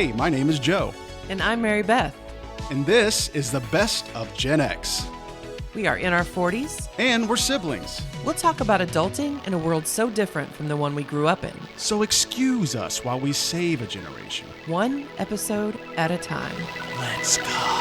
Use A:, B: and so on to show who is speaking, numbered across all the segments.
A: Hey, my name is Joe.
B: And I'm Mary Beth.
A: And this is the best of Gen X.
B: We are in our 40s.
A: And we're siblings.
B: We'll talk about adulting in a world so different from the one we grew up in.
A: So excuse us while we save a generation.
B: One episode at a time.
A: Let's go.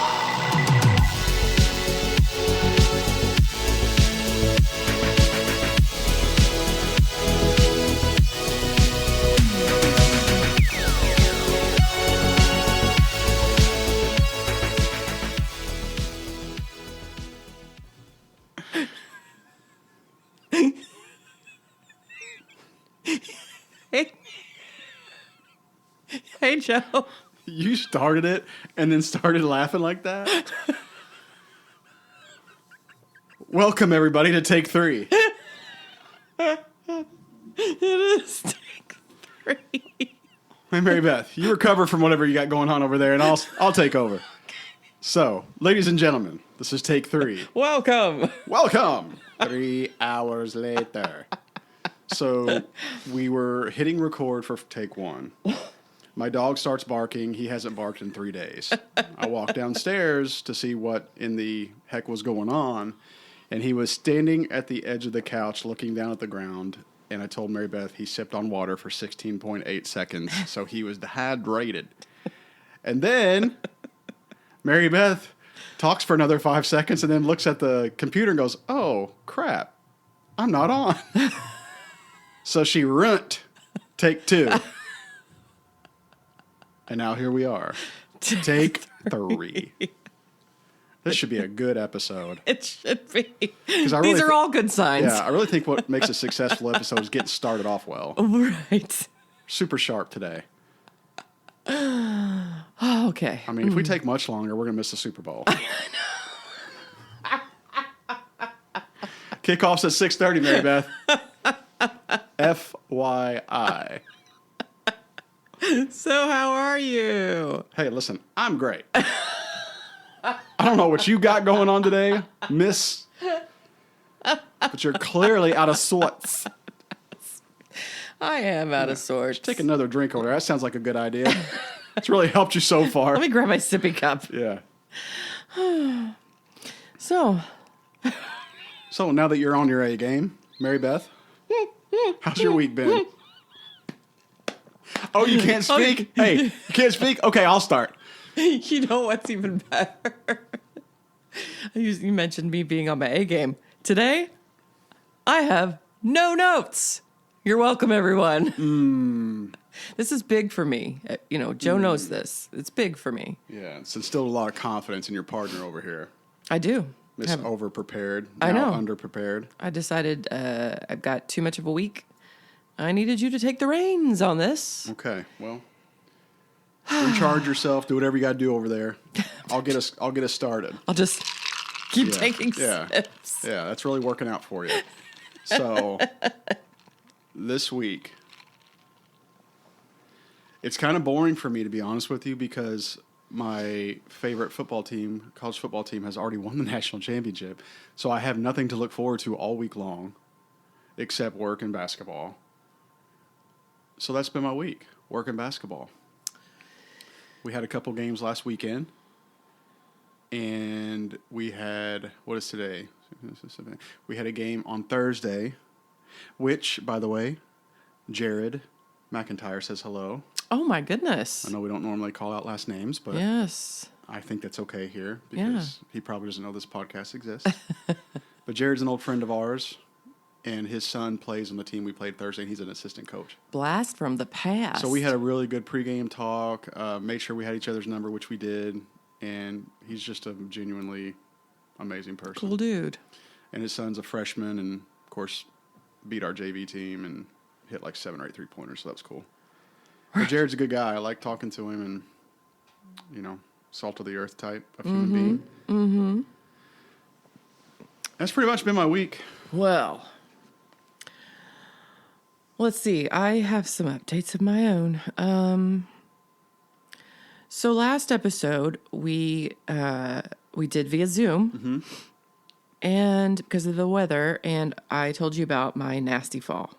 B: Hey, Joe.
A: You started it and then started laughing like that? Welcome, everybody, to Take 3.
B: It is Take 3.
A: Hey, Mary Beth, you recover from whatever you got going on over there, and I'll take over. So, ladies and gentlemen, this is Take 3.
B: Welcome.
A: 3 hours later. So, we were hitting record for Take 1. My dog starts barking. He hasn't barked in 3 days. I walk downstairs to see what in the heck was going on, and he was standing at the edge of the couch looking down at the ground, and I told Mary Beth he sipped on water for 16.8 seconds, so he was dehydrated. And then Mary Beth talks for another 5 seconds and then looks at the computer and goes, "Oh, crap, I'm not on." So she runt Take 2. And now here we are. Take 3. This should be a good episode.
B: It should be.
A: These
B: are all good signs.
A: Yeah, I really think what makes a successful episode is getting started off well.
B: Right.
A: Super sharp today.
B: Oh, okay.
A: I mean, if we take much longer, we're going to miss the Super Bowl. Kickoff's at 6:30, Mary Beth. FYI.
B: So how are you?
A: Hey, listen, I'm great. I don't know what you got going on today, miss, but you're clearly out of sorts.
B: I am out of sorts.
A: Take another drink over there. That sounds like a good idea. It's really helped you so far.
B: Let me grab my sippy cup.
A: Yeah.
B: So
A: now that you're on your A game, Mary Beth, how's your week been? Oh, you can't speak? Hey, you can't speak? Okay, I'll start.
B: You know what's even better? You mentioned me being on my A game. Today, I have no notes. You're welcome, everyone. This is big for me. You know, Joe knows this. It's big for me.
A: Yeah, it's instilled a lot of confidence in your partner over here.
B: I do.
A: Miss over-prepared, now
B: I know.
A: under-prepared.
B: I decided I've got too much of a week. I needed you to take the reins on this.
A: Okay, well, recharge yourself. Do whatever you got to do over there. I'll get us started.
B: I'll just keep taking
A: Yeah,
B: sips.
A: yeah, that's really working out for you. So, this week, it's kind of boring for me, to be honest with you, because my favorite football team, college football team, has already won the national championship. So I have nothing to look forward to all week long, except work and basketball. So that's been my week, work and basketball. We had a couple games last weekend, and we had, what is today? We had a game on Thursday, which, by the way, Jared McIntyre says hello.
B: Oh, my goodness.
A: I know we don't normally call out last names, but
B: yes,
A: I think that's okay here because he probably doesn't know this podcast exists. But Jared's an old friend of ours. And his son plays on the team we played Thursday, and he's an assistant coach.
B: Blast from the past.
A: So we had a really good pregame talk, made sure we had each other's number, which we did, and he's just a genuinely amazing person.
B: Cool dude.
A: And his son's a freshman, and, of course, beat our JV team and hit like 7 or 8 3-pointers, so that was cool. But Jared's a good guy. I like talking to him and, you know, salt of the earth type of human being. Mm-hmm. That's pretty much been my week.
B: Well, let's see. I have some updates of my own. So last episode we did via Zoom, and because of the weather, and I told you about my nasty fall,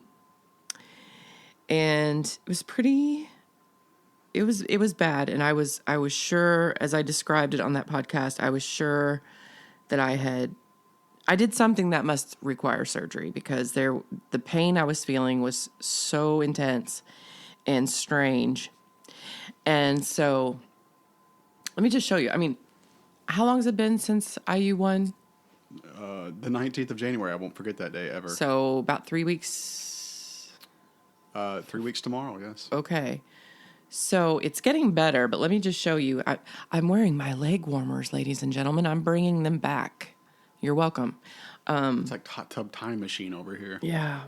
B: and it was pretty it was bad, and I was sure, as I described it on that podcast, I was sure that I did something that must require surgery, because the pain I was feeling was so intense and strange. And so let me just show you. I mean, how long has it been since IU1?
A: The 19th of January. I won't forget that day ever.
B: So about 3 weeks.
A: 3 weeks tomorrow, yes.
B: Okay. So it's getting better, but let me just show you. I'm wearing my leg warmers, ladies and gentlemen. I'm bringing them back. You're welcome.
A: It's like hot tub time machine over here.
B: Yeah.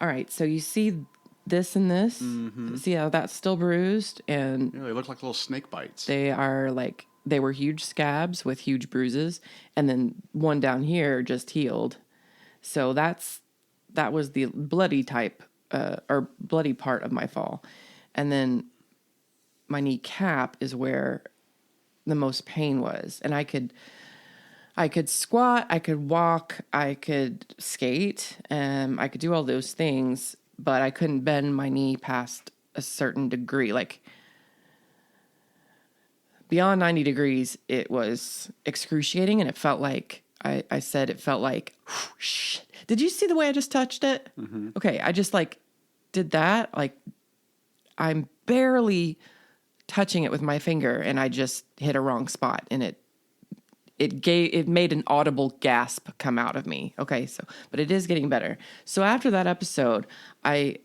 B: All right. So you see this and this? Mm-hmm. See how that's still bruised? And
A: Yeah, they look like little snake bites.
B: they were huge scabs with huge bruises. And then one down here just healed. So that was the bloody type, or bloody part of my fall. And then my kneecap is where the most pain was. And I could squat, I could walk, I could skate, I could do all those things, but I couldn't bend my knee past a certain degree. Like, beyond 90 degrees, it was excruciating, and it felt like, I said it felt like, shit. Did you see the way I just touched it? Mm-hmm. Okay, I just, did that. I'm barely touching it with my finger, and I just hit a wrong spot, and it made an audible gasp come out of me. Okay, but it is getting better. So after that episode, I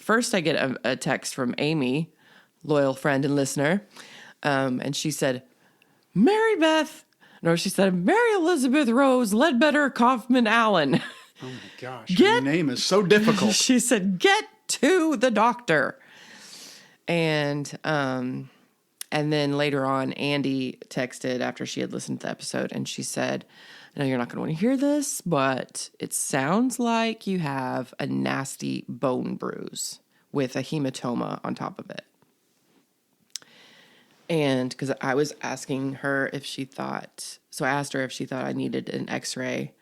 B: get a text from Amy, loyal friend and listener, and she said, Mary Elizabeth Rose Ledbetter Kaufman Allen.
A: Oh my gosh, your name is so difficult.
B: She said, get to the doctor. And then later on, Andy texted after she had listened to the episode, and she said, I know you're not going to want to hear this, but it sounds like you have a nasty bone bruise with a hematoma on top of it. And because I was asking her if she thought, so I asked her if she thought I needed an x-ray.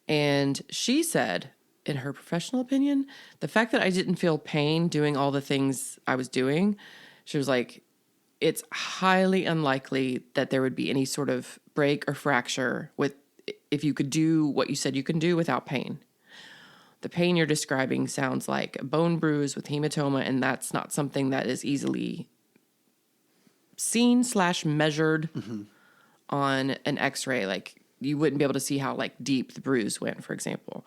B: And she said, in her professional opinion, the fact that I didn't feel pain doing all the things I was doing, she was like, it's highly unlikely that there would be any sort of break or fracture if you could do what you said you can do without pain. The pain you're describing sounds like a bone bruise with hematoma, and that's not something that is easily seen / measured on an x-ray. Like, you wouldn't be able to see how deep the bruise went, for example.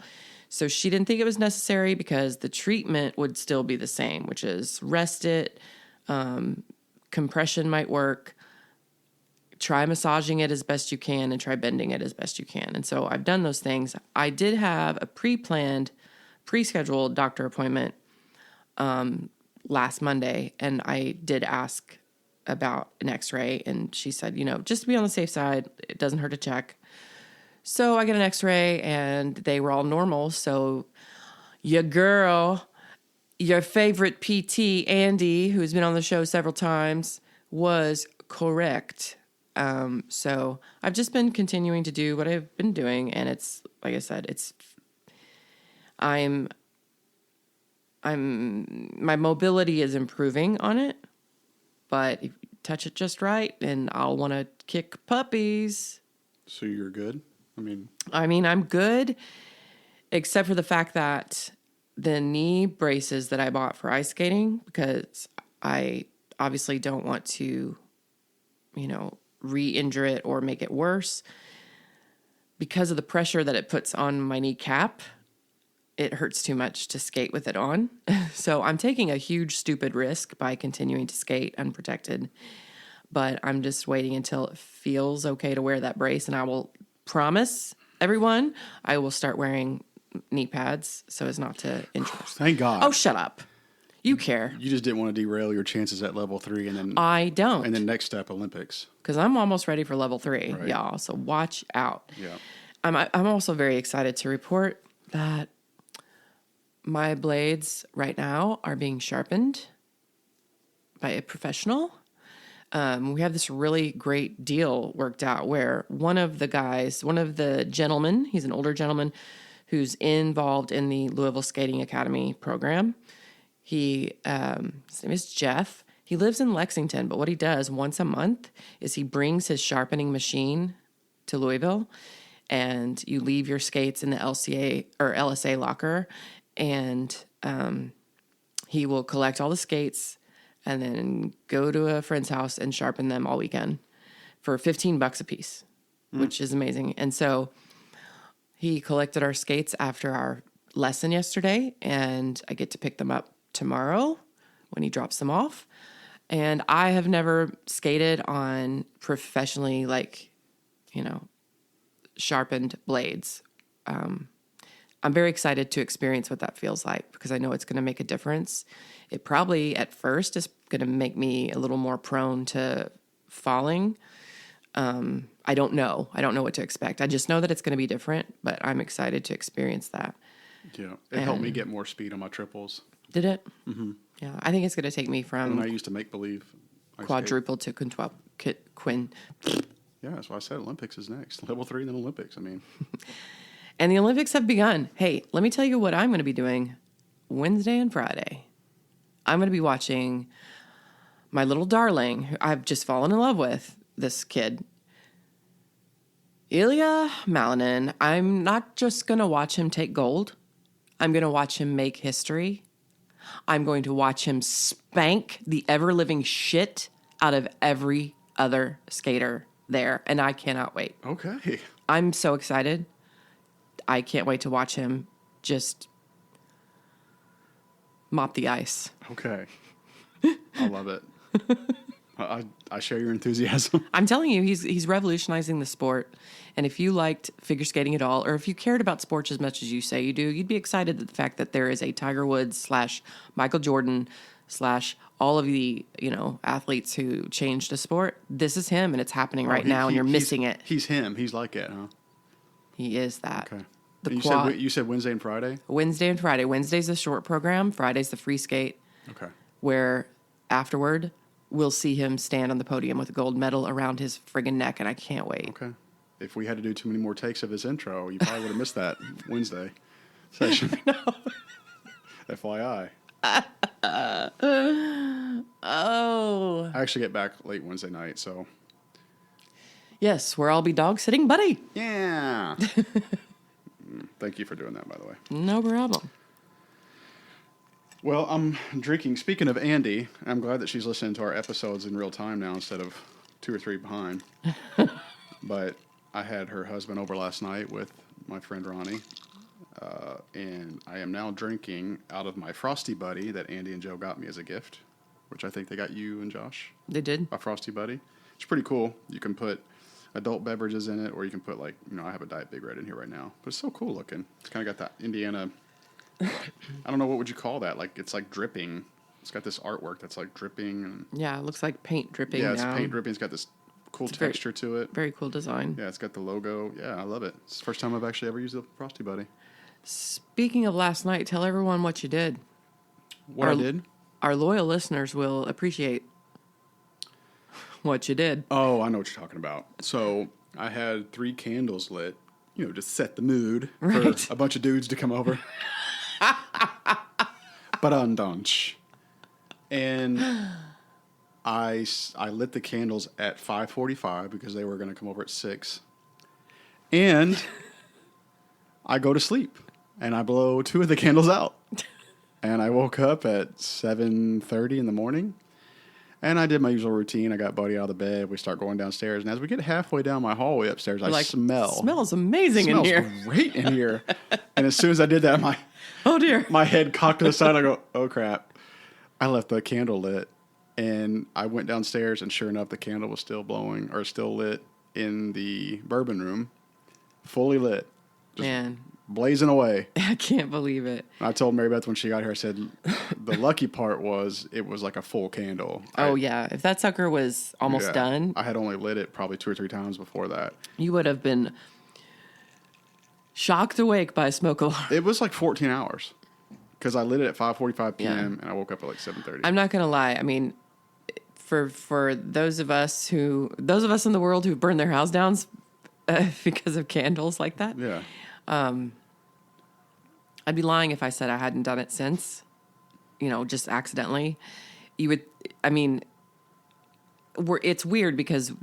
B: So she didn't think it was necessary, because the treatment would still be the same, which is rest it, compression might work, try massaging it as best you can, and try bending it as best you can. And so I've done those things. I did have a pre-scheduled doctor appointment last Monday, and I did ask about an x-ray, and she said, just to be on the safe side, it doesn't hurt to check. So I get an x-ray, and they were all normal. So your favorite PT, Andy, who's been on the show several times, was correct. So I've just been continuing to do what I've been doing, and it's, like I said, my mobility is improving on it, but if you touch it just right, and I'll want to kick puppies.
A: So you're good?
B: I mean, I'm good, except for the fact that the knee braces that I bought for ice skating, because I obviously don't want to, re-injure it or make it worse. Because of the pressure that it puts on my kneecap, it hurts too much to skate with it on. So I'm taking a huge, stupid risk by continuing to skate unprotected. But I'm just waiting until it feels okay to wear that brace, and I will promise everyone I will start wearing knee pads so as not to injure.
A: Thank God.
B: Oh, shut up. You care.
A: You just didn't want to derail your chances at level 3, and then
B: I don't.
A: And then next step, Olympics.
B: Because I'm almost ready for level 3,
A: right.
B: Y'all. So watch out.
A: Yeah.
B: I'm also very excited to report that my blades right now are being sharpened by a professional. We have this really great deal worked out where one of the gentlemen, he's an older gentleman who's involved in the Louisville Skating Academy program. His name is Jeff. He lives in Lexington, but what he does once a month is he brings his sharpening machine to Louisville, and you leave your skates in the LCA or LSA locker, and he will collect all the skates and then go to a friend's house and sharpen them all weekend for $15 a piece, which is amazing. And so he collected our skates after our lesson yesterday, and I get to pick them up tomorrow when he drops them off. And I have never skated on professionally, sharpened blades. I'm very excited to experience what that feels like because I know it's going to make a difference. It probably at first is going to make me a little more prone to falling. I don't know. I don't know what to expect. I just know that it's going to be different, but I'm excited to experience that.
A: Yeah, it helped me get more speed on my triples.
B: Did it? Mm-hmm. Yeah, I think it's going to take me from
A: when I used to make believe
B: quadruple to quin.
A: Yeah, that's why I said Olympics is next. Level 3 and then Olympics. I mean,
B: and the Olympics have begun. Hey, let me tell you what I'm going to be doing Wednesday and Friday. I'm going to be watching my little darling, who I've just fallen in love with, this kid, Ilya Malinin. I'm not just going to watch him take gold. I'm going to watch him make history. I'm going to watch him spank the ever-living shit out of every other skater there, and I cannot wait.
A: Okay.
B: I'm so excited. I can't wait to watch him just mop the ice.
A: Okay. I love it. I share your enthusiasm.
B: I'm telling you, he's revolutionizing the sport. And if you liked figure skating at all, or if you cared about sports as much as you say you do, you'd be excited at the fact that there is a Tiger Woods / Michael Jordan / all of the, athletes who changed the sport. This is him, and it's happening right now, and you're missing it.
A: He's him. He's like it, huh?
B: He is that.
A: Okay. You said Wednesday and Friday?
B: Wednesday and Friday. Wednesday's the short program. Friday's the free skate.
A: Okay.
B: Where afterward, we'll see him stand on the podium with a gold medal around his friggin' neck, and I can't wait.
A: Okay. If we had to do too many more takes of his intro, you probably would have missed that Wednesday session. No. FYI.
B: Oh.
A: I actually get back late Wednesday night, so.
B: Yes, where I'll be dog sitting, buddy.
A: Yeah. Thank you for doing that, by the way.
B: No problem.
A: Well, I'm drinking. Speaking of Andy, I'm glad that she's listening to our episodes in real time now instead of 2 or 3 behind. But I had her husband over last night with my friend Ronnie, and I am now drinking out of my Frosty Buddy that Andy and Joe got me as a gift, which I think they got you and Josh.
B: They did?
A: A Frosty Buddy. It's pretty cool. You can put adult beverages in it, or you can put I have a Diet Big Red in here right now. But it's so cool looking. It's kind of got that Indiana, I don't know, what would you call that? It's like dripping. It's got this artwork that's like dripping. And
B: yeah, it looks like paint dripping.
A: Yeah, it's paint dripping. It's got this cool texture to it.
B: Very cool design.
A: Yeah, it's got the logo. Yeah, I love it. It's the first time I've actually ever used a Frosty Buddy.
B: Speaking of last night, tell everyone what you did.
A: I did?
B: Our loyal listeners will appreciate what you did.
A: Oh, I know what you're talking about. So I had 3 candles lit, to set the mood for a bunch of dudes to come over. But undunch. And I lit the candles at 5:45 because they were going to come over at 6. And I go to sleep and I blow 2 of the candles out. And I woke up at 7:30 in the morning. And I did my usual routine. I got Buddy out of the bed. We start going downstairs. And as we get halfway down my hallway upstairs, I smell.
B: Smells amazing in here.
A: Smells great in here. And as soon as I did that,
B: oh dear,
A: my head cocked to the side. I go, oh crap. I left the candle lit. And I went downstairs, and sure enough, the candle was still blowing or still lit in the bourbon room. Fully lit.
B: Man.
A: Blazing away.
B: I can't believe it.
A: I told Mary Beth when she got here, I said, the lucky part was it was like a full candle.
B: Yeah. If that sucker was almost done.
A: I had only lit it probably 2 or 3 times before that.
B: You would have been shocked awake by a smoke alarm.
A: It was like 14 hours because I lit it at 5:45 p.m. and I woke up at like 7:30.
B: I'm not going to lie. I mean, for those of us in the world who burn their house down because of candles like that.
A: Yeah.
B: I'd be lying if I said I hadn't done it since. just accidentally, it's weird because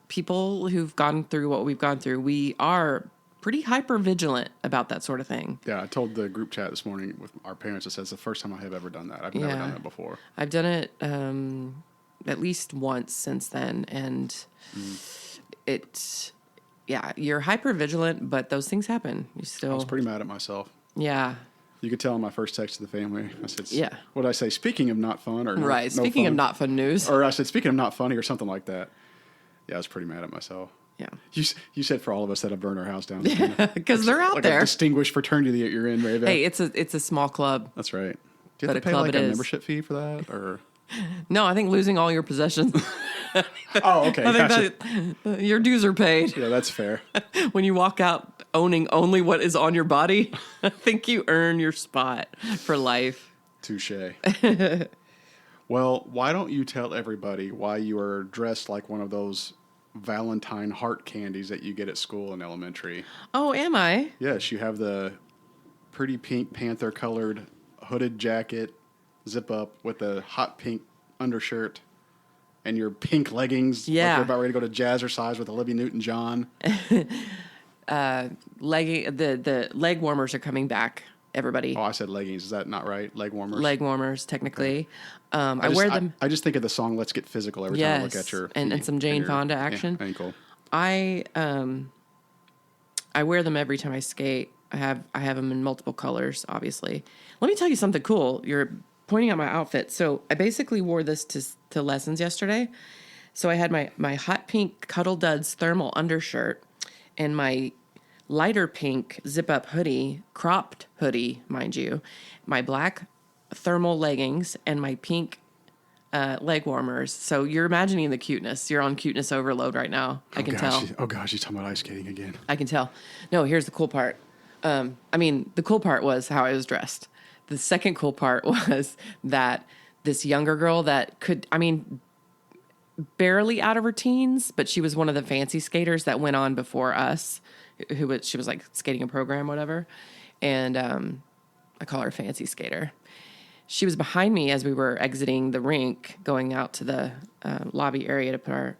B: people who've gone through what we've gone through, we are pretty hyper vigilant about that sort of thing.
A: Yeah, I told the group chat this morning with our parents. I said it's the first time I have ever done that. I've never done that before.
B: I've done it at least once since then, and you're hyper vigilant, but those things happen.
A: I was pretty mad at myself.
B: Yeah.
A: You could tell in my first text to the family. I said,
B: yeah.
A: What did I say? Speaking of not fun or
B: right. Speaking of not fun news.
A: Or I said, speaking of not funny or something like that. Yeah, I was pretty mad at myself.
B: Yeah.
A: You said for all of us that have burned our house down.
B: Because they're out
A: like
B: there.
A: A distinguished fraternity that you're in, Ray.
B: Hey, it's a small club.
A: That's right. Do you have to pay like a membership fee for that? Or
B: no, I think losing all your possessions.
A: Oh, okay.
B: I think that your dues are paid.
A: Yeah, that's fair.
B: When you walk out owning only what is on your body, I think you earn your spot for life.
A: Touche. Well, why don't you tell everybody why you are dressed like one of those Valentine heart candies that you get at school in elementary?
B: Oh, am I?
A: Yes, you have the pretty pink panther colored hooded jacket, zip up with a hot pink undershirt, and your pink leggings.
B: Yeah.
A: Like you're about ready to go to Jazzercise with Olivia Newton-John.
B: The leg warmers are coming back, everybody.
A: Oh, I said leggings. Is that not right? Leg warmers?
B: Leg warmers, technically.
A: Okay.
B: I wear them.
A: I just think of the song "Let's Get Physical" every time I look at your
B: and some Jane Fonda action.
A: Yeah, ankle.
B: I wear them every time I skate. I have them in multiple colors, obviously. Let me tell you something cool. You're pointing out my outfit. So I basically wore this to lessons yesterday. So I had my hot pink Cuddle Duds thermal undershirt and my lighter pink zip-up hoodie, cropped hoodie, mind you, my black thermal leggings, and my pink leg warmers. So you're imagining the cuteness. You're on cuteness overload right now. I can tell.
A: Oh, gosh, he's talking about ice skating again.
B: I can tell. No, here's the cool part. The cool part was how I was dressed. The second cool part was that this younger girl that barely out of her teens, but she was one of the fancy skaters that went on before us, she was like skating a program, whatever. And I call her fancy skater. She was behind me as we were exiting the rink, going out to the lobby area to put our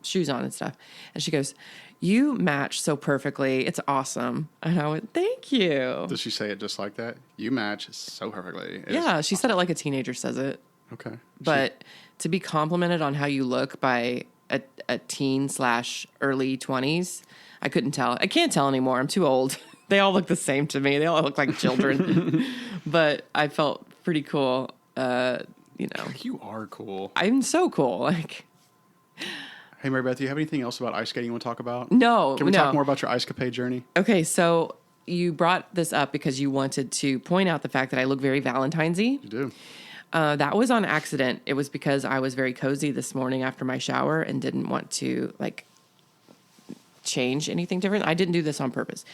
B: shoes on and stuff. And she goes, "You match so perfectly. It's awesome." And I went, "Thank you."
A: Does she say it just like that? You match so perfectly.
B: Yeah, she said it like a teenager says it.
A: Okay.
B: But to be complimented on how you look by a teen / early 20s, I couldn't tell. I can't tell anymore. I'm too old. They all look the same to me. They all look like children. But I felt pretty cool.
A: You are cool.
B: I'm so cool. Like,
A: hey, Mary Beth, do you have anything else about ice skating you want to talk about?
B: No.
A: Can we talk more about your ice capade journey?
B: Okay, so you brought this up because you wanted to point out the fact that I look very Valentine's-y.
A: You do.
B: That was on accident. It was because I was very cozy this morning after my shower and didn't want to change anything different. I didn't do this on purpose.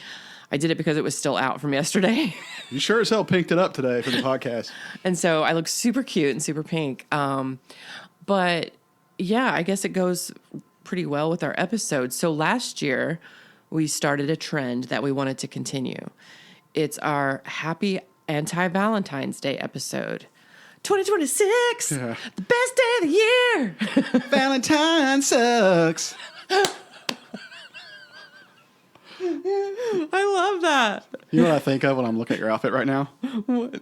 B: I did it because it was still out from yesterday.
A: You sure as hell pinked it up today for the podcast.
B: And so I look super cute and super pink. But yeah, I guess it goes pretty well with our episode. So last year we started a trend that we wanted to continue. It's our happy anti-Valentine's Day episode. 2026,
A: yeah.
B: The best day of the year.
A: Valentine sucks.
B: I love that.
A: You know what I think of when I'm looking at your outfit right now?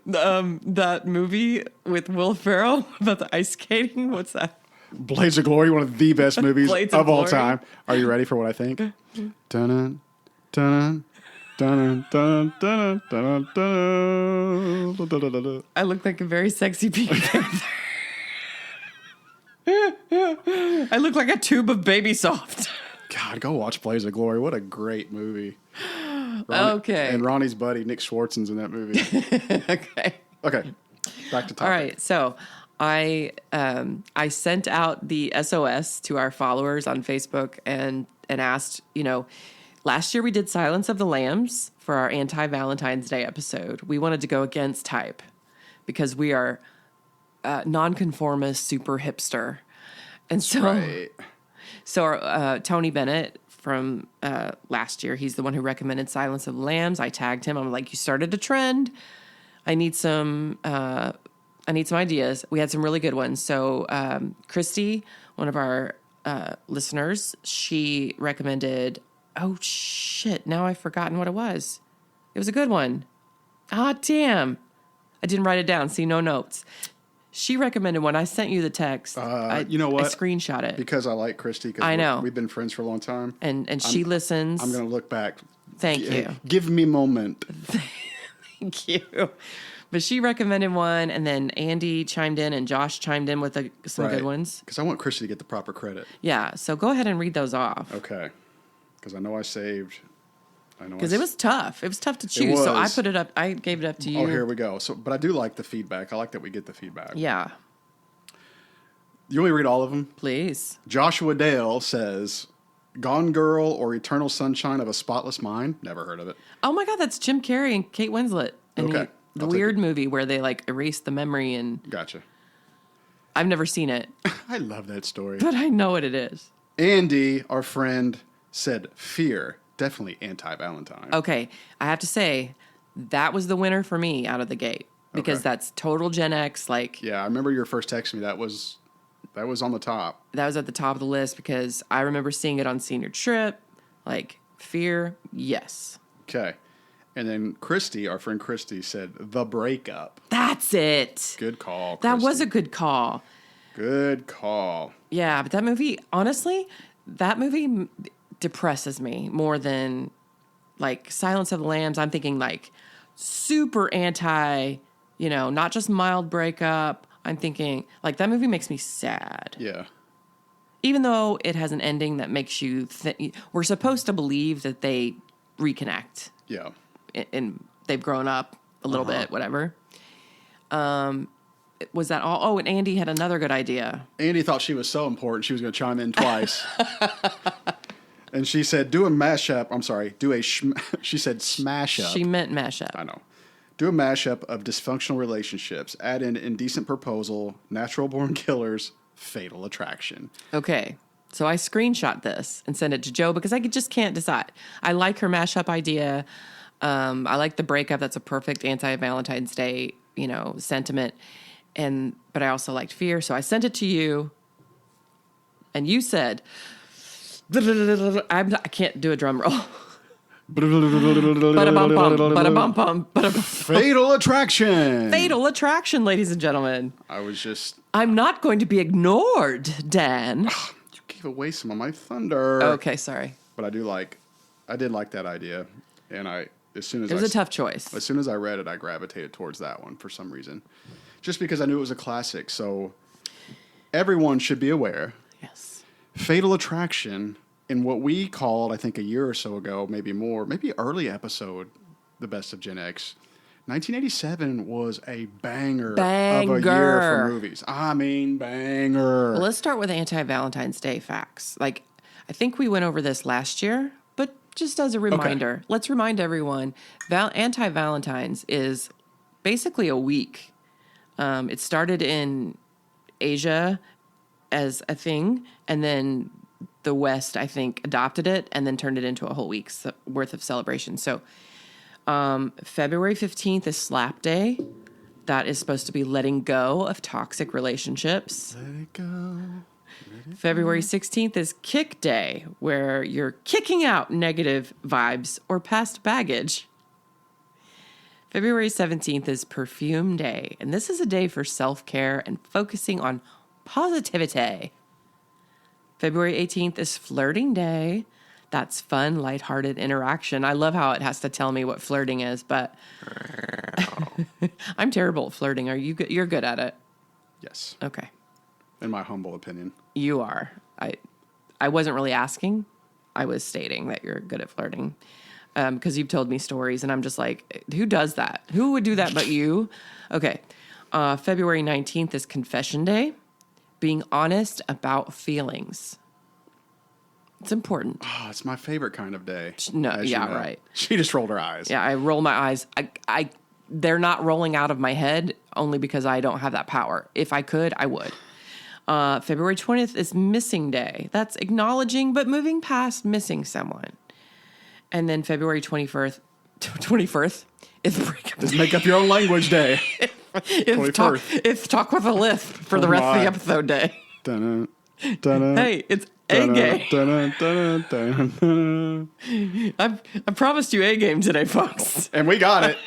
B: That movie with Will Ferrell about the ice skating. What's that?
A: Blades of Glory, one of the best movies of all time. Are you ready for what I think? Dun-dun, dun-dun, dun-dun, dun-dun, dun-dun, dun-dun, dun-dun, dun-dun.
B: I look like a very sexy Pink Panther. I look like a tube of Baby Soft.
A: God, go watch Blades of Glory. What a great movie.
B: Okay.
A: And Ronnie's buddy, Nick Swartzen's in that movie. Okay. Back to topic.
B: All right. So I sent out the SOS to our followers on Facebook and asked, last year we did Silence of the Lambs for our anti-Valentine's Day episode. We wanted to go against type because we are nonconformist, super hipster. And so,
A: right.
B: So Tony Bennett from last year, he's the one who recommended Silence of the Lambs. I tagged him. I'm like, you started a trend. I need some ideas. We had some really good ones. So Christy, one of our listeners, she recommended, oh shit, now I've forgotten what it was. It was a good one. Ah, damn. I didn't write it down. See, no notes. She recommended one. I sent you the text.
A: You know what?
B: I screenshot it.
A: Because I like Christy. Because
B: I know.
A: We've been friends for a long time.
B: And she listens.
A: I'm going to look back.
B: Thank you.
A: Give me a moment.
B: Thank you. But she recommended one, and then Andy chimed in, and Josh chimed in with some good ones.
A: Because I want Christy to get the proper credit.
B: Yeah, so go ahead and read those off.
A: Okay. Because I know I saved.
B: Because it was tough. It was tough to choose. So I put it up. I gave it up to you.
A: Oh, here we go. So, but I do like the feedback. I like that we get the feedback.
B: Yeah.
A: You want me to read all of them?
B: Please.
A: Joshua Dale says, Gone Girl or Eternal Sunshine of a Spotless Mind? Never heard of it.
B: Oh my God, that's Jim Carrey and Kate Winslet. And
A: Okay.
B: the weird movie where they like erase the memory and...
A: Gotcha.
B: I've never seen it.
A: I love that story.
B: But I know what it is.
A: Andy, our friend, said Fear. Definitely anti-Valentine.
B: Okay. I have to say, that was the winner for me out of the gate. Because that's total Gen X. Like,
A: yeah, I remember your first text me. That was on the top.
B: That was at the top of the list because I remember seeing it on senior trip. Like, Fear, yes.
A: Okay. And then Christy, our friend Christy, said The Breakup.
B: That's it.
A: Good call,
B: That
A: Christy.
B: was a good call.
A: Good call.
B: Yeah, but that movie, honestly, depresses me more than, like, Silence of the Lambs. I'm thinking, like, super anti, not just mild breakup. I'm thinking, like, that movie makes me sad.
A: Yeah.
B: Even though it has an ending that makes you we're supposed to believe that they reconnect.
A: Yeah.
B: And they've grown up a little bit, whatever. Was that all? Oh, and Andy had another good idea.
A: Andy thought she was so important, she was going to chime in twice. And she said, do a mashup. I'm sorry. She said smash up.
B: She meant mashup.
A: I know. Do a mashup of dysfunctional relationships. Add in Indecent Proposal, Natural Born Killers, Fatal Attraction.
B: Okay. So I screenshot this and sent it to Joe because I just can't decide. I like her mashup idea. I like the breakup. That's a perfect anti-Valentine's Day, sentiment. But I also liked Fear. So I sent it to you. And you said, I can't do a drum roll.
A: Fatal Attraction.
B: Fatal Attraction, ladies and gentlemen. I'm not going to be ignored, Dan.
A: You gave away some of my thunder.
B: Okay, sorry.
A: But I did like that idea. And it
B: was a tough choice.
A: As soon as I read it, I gravitated towards that one for some reason. Just because I knew it was a classic. So everyone should be aware.
B: Yes.
A: Fatal Attraction, in what we called, I think a year or so ago, maybe more, maybe early episode, The Best of Gen X, 1987 was a banger of a year for movies. I mean, banger.
B: Well, let's start with anti-Valentine's Day facts. Like, I think we went over this last year, but just as a reminder, let's remind everyone, anti-Valentine's is basically a week. It started in Asia as a thing, and then the West, I think, adopted it and then turned it into a whole week's worth of celebration. So February 15th is Slap Day. That is supposed to be letting go of toxic relationships.
A: Let it go.
B: February 16th is Kick Day, where you're kicking out negative vibes or past baggage. February 17th is Perfume Day, and this is a day for self-care and focusing on positivity. February 18th is Flirting Day. That's fun, lighthearted interaction. I love how it has to tell me what flirting is, but I'm terrible at flirting. Are you good? You're good at it.
A: Yes.
B: Okay.
A: In my humble opinion.
B: You are. I wasn't really asking. I was stating that you're good at flirting. Because you've told me stories, and I'm just like, who does that? Who would do that but you? Okay. February 19th is Confession Day. Being honest about feelings. It's important.
A: Oh, it's my favorite kind of day.
B: No, yeah, right.
A: She just rolled her eyes.
B: Yeah, I roll my eyes. They're not rolling out of my head only because I don't have that power. If I could, I would. February 20th is Missing Day. That's acknowledging but moving past missing someone. And then February 21st It's breakup
A: It's
B: day.
A: make up your own language day.
B: It's talk with a lisp for the rest of the episode day.
A: Dun-dun, dun-dun,
B: Hey, it's A-game.
A: dun-dun, dun-dun, dun-dun, dun-dun.
B: I promised you A-game today, folks.
A: And we got it.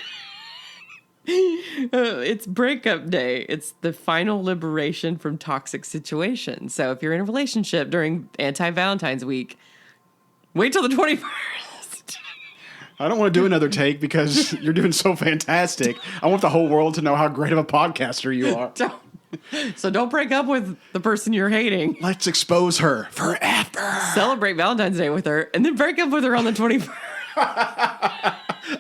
B: It's breakup day. It's the final liberation from toxic situations. So if you're in a relationship during anti-Valentine's week, wait till the 21st.
A: I don't want to do another take because you're doing so fantastic. I want the whole world to know how great of a podcaster you are.
B: So don't break up with the person you're hating.
A: Let's expose her forever.
B: Celebrate Valentine's Day with her, and then break up with her on the 21st.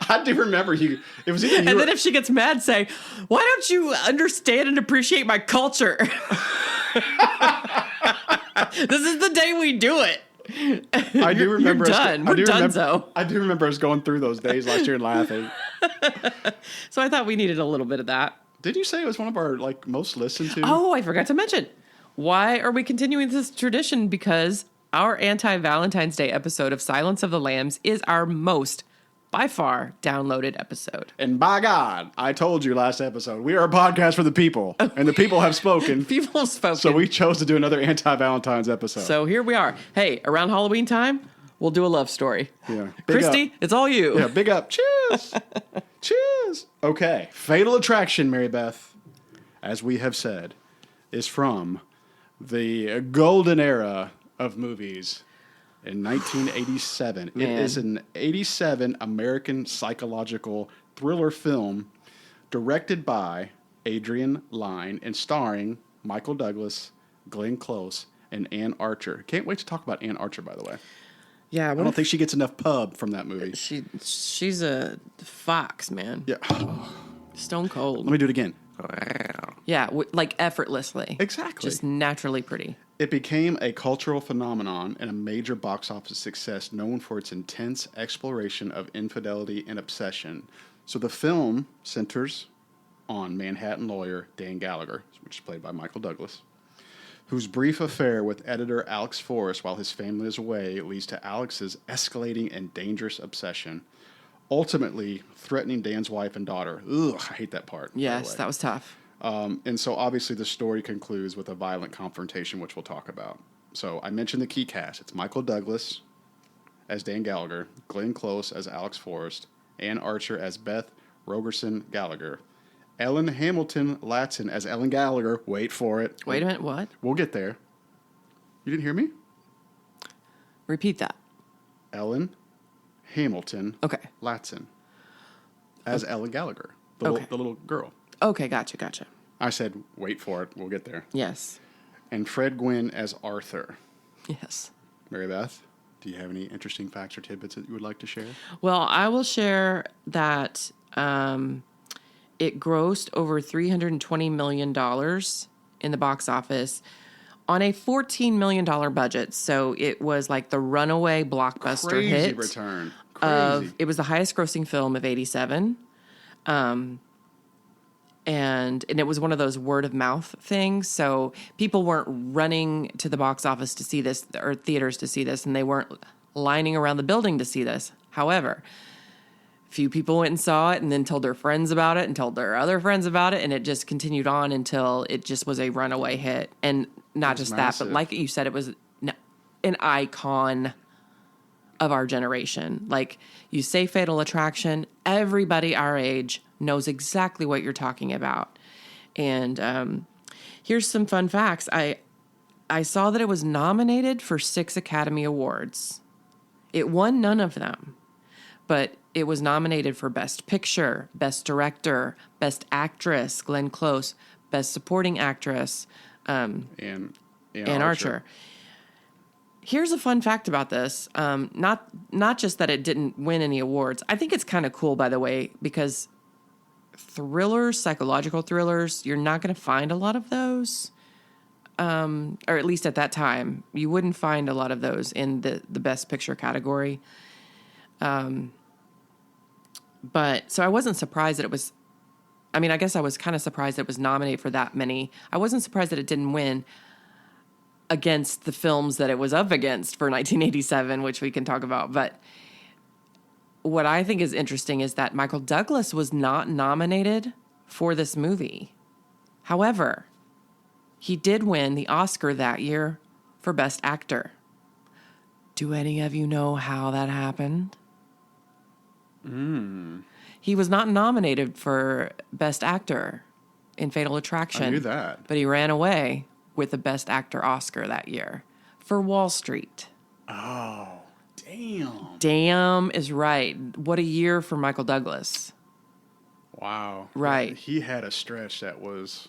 A: I do remember you. It was either you
B: And then if she gets mad, say, "Why don't you understand and appreciate my culture?" This is the day we do it.
A: I do remember.
B: You're done. We're done. So
A: I do remember us going through those days last year and laughing.
B: So I thought we needed a little bit of that.
A: Did you say it was one of our most listened to?
B: Oh, I forgot to mention. Why are we continuing this tradition? Because our anti-Valentine's Day episode of Silence of the Lambs is our most, by far, downloaded episode.
A: And by God, I told you last episode, we are a podcast for the people, and the people have spoken.
B: People have spoken.
A: So we chose to do another anti-Valentine's episode.
B: So here we are. Hey, around Halloween time, we'll do a love story.
A: Yeah. Big
B: Christy,
A: up.
B: it's all you.
A: Yeah, big up. Cheers. Cheers. Okay. Fatal Attraction, Mary Beth, as we have said, is from the golden era of movies in 1987.
B: Man.
A: It is an 87 American psychological thriller film directed by Adrian Lyne and starring Michael Douglas, Glenn Close, and Ann Archer. Can't wait to talk about Ann Archer, by the way.
B: Yeah,
A: I don't think she gets enough pub from that movie.
B: she's a fox, man.
A: Yeah.
B: Stone cold.
A: Let me do it again.
B: Yeah, like effortlessly.
A: Exactly.
B: Just naturally pretty.
A: It became a cultural phenomenon and a major box office success known for its intense exploration of infidelity and obsession. So the film centers on Manhattan lawyer Dan Gallagher, which is played by Michael Douglas, whose brief affair with editor Alex Forrest while his family is away leads to Alex's escalating and dangerous obsession, ultimately threatening Dan's wife and daughter. Ugh, I hate that part.
B: Yes, that was tough.
A: And so obviously the story concludes with a violent confrontation, which we'll talk about. So I mentioned the key cast. It's Michael Douglas as Dan Gallagher, Glenn Close as Alex Forrest, Ann Archer as Beth Rogerson Gallagher, Ellen Hamilton Latson as Ellen Gallagher. Wait for it.
B: Wait a minute, what?
A: We'll get there. You didn't hear me?
B: Repeat that.
A: Ellen Hamilton
B: Okay.
A: Latson as Ellen Gallagher, the little girl.
B: Okay, gotcha.
A: I said, wait for it. We'll get there.
B: Yes.
A: And Fred Gwynn as Arthur.
B: Yes.
A: Mary Beth, do you have any interesting facts or tidbits that you would like to share?
B: Well, I will share that it grossed over $320 million in the box office on a $14 million budget. So it was like the runaway blockbuster
A: Crazy
B: hit.
A: return. Crazy.
B: It was the highest grossing film of 87. And it was one of those word of mouth things. So people weren't running to the box office to see this or theaters to see this, and they weren't lining around the building to see this. However, few people went and saw it and then told their friends about it and told their other friends about it. And it just continued on until it just was a runaway hit. And not just
A: massive.
B: that, but like you said, it was an icon of our generation. Like you say Fatal Attraction, everybody our age knows exactly what you're talking about. And here's some fun facts. I saw that it was nominated for 6 Academy Awards. It won none of them, but it was nominated for Best Picture, Best Director, Best Actress, Glenn Close, Best Supporting Actress,
A: and
B: Archer. Here's a fun fact about this. Not just that it didn't win any awards. I think it's kind of cool, by the way, because thrillers, psychological thrillers, you're not going to find a lot of those. Or at least at that time, you wouldn't find a lot of those in the Best Picture category. But so I wasn't surprised that it was. I mean, I guess I was kind of surprised that it was nominated for that many. I wasn't surprised that it didn't win against the films that it was up against for 1987, which we can talk about. But what I think is interesting is that Michael Douglas was not nominated for this movie. However, he did win the Oscar that year for Best Actor. Do any of you know how that happened? He was not nominated for Best Actor in Fatal Attraction.
A: I knew that.
B: But he ran away with the Best Actor Oscar that year for Wall Street.
A: Oh, damn.
B: Damn is right. What a year for Michael Douglas.
A: Wow.
B: Right.
A: He had a stretch that was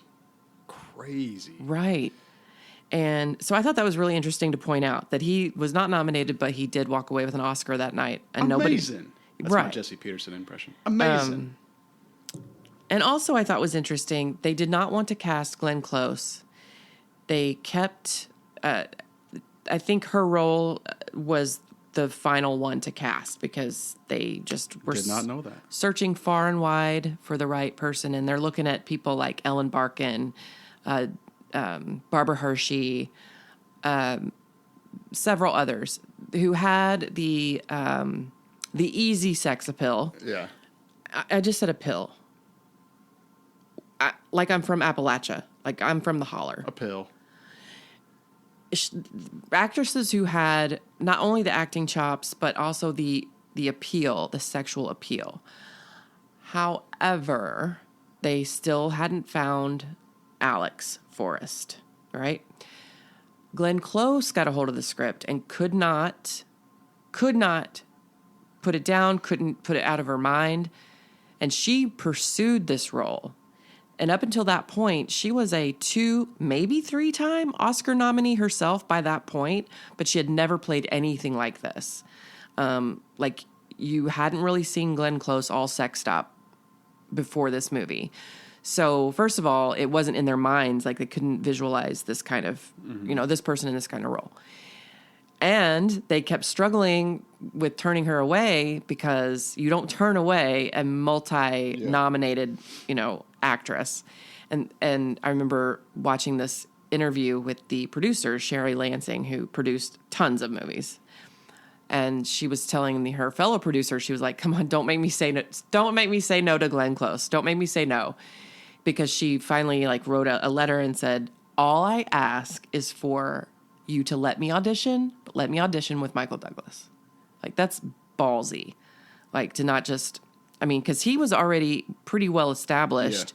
A: crazy.
B: Right. And so I thought that was really interesting to point out that he was not nominated, but he did walk away with an Oscar that night. And
A: Amazing. That's
B: right.
A: my Jesse Peterson impression. Amazing.
B: And also I thought was interesting, they did not want to cast Glenn Close. They kept, I think her role was the final one to cast because they just were
A: Did not know that.
B: searching far and wide for the right person. And they're looking at people like Ellen Barkin, Barbara Hershey, several others who had the easy sex appeal.
A: Yeah.
B: I just said a pill. Like I'm from Appalachia. Like I'm from the holler.
A: A pill.
B: Actresses who had not only the acting chops, but also the appeal, the sexual appeal. However, they still hadn't found Alex Forrest, right? Glenn Close got a hold of the script and could not put it down, couldn't put it out of her mind. And she pursued this role. And up until that point, she was a 2, maybe 3-time Oscar nominee herself by that point, but she had never played anything like this. Like, you hadn't really seen Glenn Close all sexed up before this movie. So, first of all, it wasn't in their minds. Like, they couldn't visualize this kind of, this person in this kind of role. And they kept struggling with turning her away because you don't turn away a multi-nominated, actress. And I remember watching this interview with the producer, Sherry Lansing, who produced tons of movies. And she was telling her fellow producer, she was like, "Come on, don't make me say no. Don't make me say no to Glenn Close. Don't make me say no." Because she finally wrote a letter and said, "All I ask is for you to let me audition, but let me audition with Michael Douglas." Like, that's ballsy. Like, to not just, because he was already pretty well established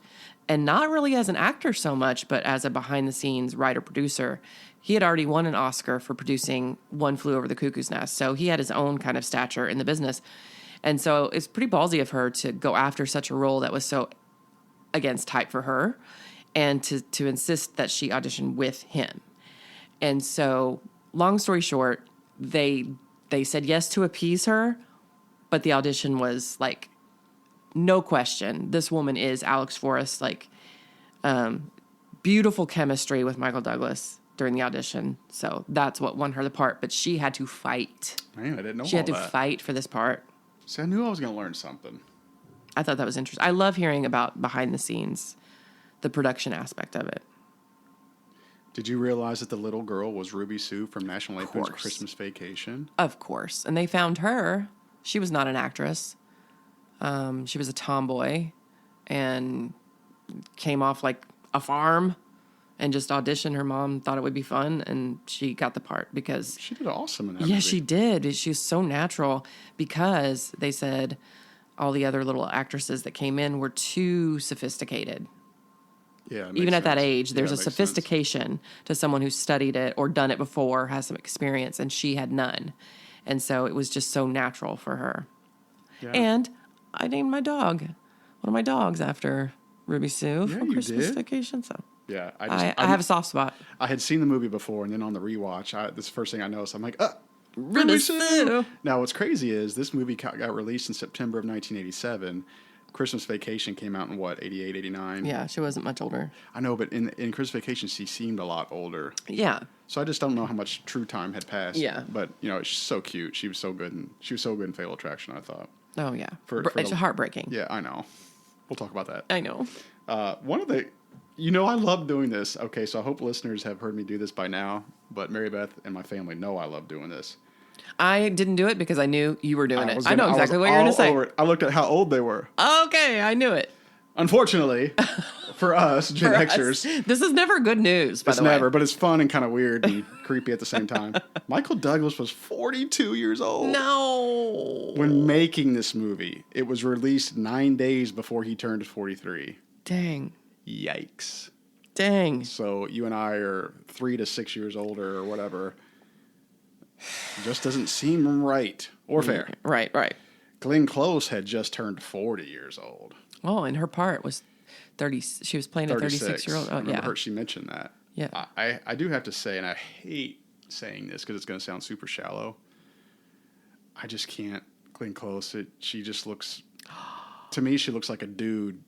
B: and not really as an actor so much, but as a behind the scenes writer producer. He had already won an Oscar for producing One Flew Over the Cuckoo's Nest. So he had his own kind of stature in the business. And so it's pretty ballsy of her to go after such a role that was so against type for her and to insist that she audition with him. And so, long story short, they said yes to appease her, but the audition was no question. This woman is Alex Forrest. Beautiful chemistry with Michael Douglas during the audition. So that's what won her the part. But she had to fight.
A: Man, I didn't know
B: She had to
A: that.
B: fight for this part.
A: See, I knew I was going to learn something.
B: I thought that was interesting. I love hearing about behind the scenes, the production aspect of it.
A: Did you realize that the little girl was Ruby Sue from National Lampoon's
B: course.
A: Christmas Vacation?
B: Of course. And they found her. She was not an actress. She was a tomboy and came off like a farm and just auditioned. Her mom thought it would be fun, and she got the part because...
A: She did awesome in that
B: Yeah,
A: movie.
B: she did. She was so natural because they said all the other little actresses that came in were too sophisticated.
A: Yeah, it
B: Even
A: makes
B: at that
A: sense.
B: age, there's
A: Yeah,
B: a
A: it makes
B: sophistication to someone who's studied it or done it before, has some experience, and she had none. And so it was just so natural for her.
A: Yeah.
B: And I named my dog, one of my dogs, after Ruby Sue
A: Yeah,
B: for
A: you
B: Christmas
A: did.
B: Vacation. So
A: Yeah,
B: I have a soft spot.
A: I had seen the movie before, and then on the rewatch, this is the first thing I noticed. I'm like,
B: Ruby Sue.
A: Now, what's crazy is this movie got released in September of 1987. Christmas Vacation came out in, 88, 89?
B: Yeah, she wasn't much older.
A: I know, but in Christmas Vacation, she seemed a lot older.
B: Yeah.
A: So I just don't know how much true time had passed.
B: Yeah.
A: But, she's so cute. She was so good. And she was so good in Fatal Attraction, I thought.
B: Oh, yeah.
A: For
B: It's
A: the-
B: heartbreaking.
A: Yeah, I know. We'll talk about that.
B: I know.
A: One of the... I love doing this. Okay, so I hope listeners have heard me do this by now. But Mary Beth and my family know I love doing this.
B: I didn't do it because I knew you were doing it.
A: was
B: I know
A: gonna-
B: exactly
A: was
B: what you're going to
A: all
B: say.
A: over it. I looked at how old they were.
B: Okay, I knew it.
A: Unfortunately, for us, Gen
B: For
A: Xers,
B: us. This is never good news, by
A: it's
B: the way.
A: never, but it's fun and kind of weird and creepy at the same time. Michael Douglas was 42 years old.
B: No.
A: When making this movie. It was released 9 days before he turned 43.
B: Dang.
A: Yikes.
B: Dang.
A: So you and I are 3 to 6 years older or whatever. Just doesn't seem right or fair.
B: Right.
A: Glenn Close had just turned 40 years old.
B: Oh, and her part was 30. She was playing a 36-year-old. Oh,
A: I remember
B: yeah.
A: she mentioned that.
B: Yeah.
A: I do have to say, and I hate saying this because it's going to sound super shallow. I just can't. Glenn Close, she just looks, to me, she looks like a dude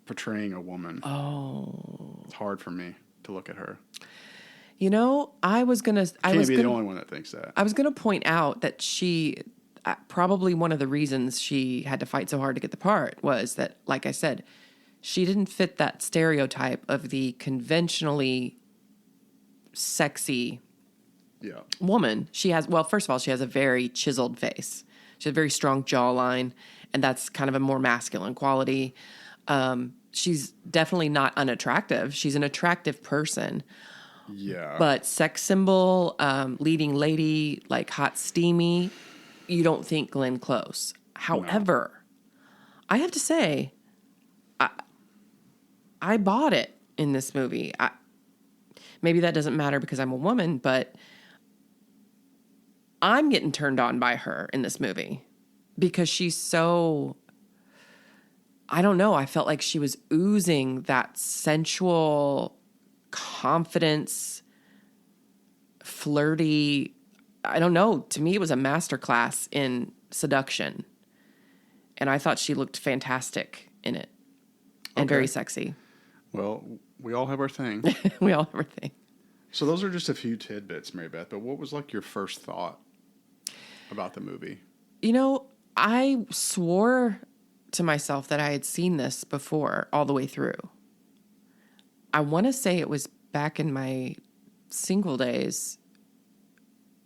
A: portraying a woman.
B: Oh.
A: It's hard for me to look at her.
B: You know, I was going to...
A: Can't be the only one that thinks that.
B: I was going to point out that she... probably one of the reasons she had to fight so hard to get the part was that, like I said, she didn't fit that stereotype of the conventionally sexy woman. She has, well, first of all, she has a very chiseled face. She has a very strong jawline, and that's kind of a more masculine quality. She's definitely not unattractive. She's an attractive person.
A: Yeah.
B: But sex symbol, leading lady, like hot steamy, you don't think Glenn Close. However, I have to say, I bought it in this movie. Maybe that doesn't matter because I'm a woman, but I'm getting turned on by her in this movie because she's so, I don't know, I felt like she was oozing that sensual confidence, flirty, I don't know. To me, it was a masterclass in seduction. And I thought she looked fantastic in it and very sexy.
A: Well, we all have our thing.
B: We all have our thing.
A: So those are just a few tidbits, Mary Beth. But what was like your first thought about the movie?
B: You know, I swore to myself that I had seen this before all the way through. I want to say it was back in my single days.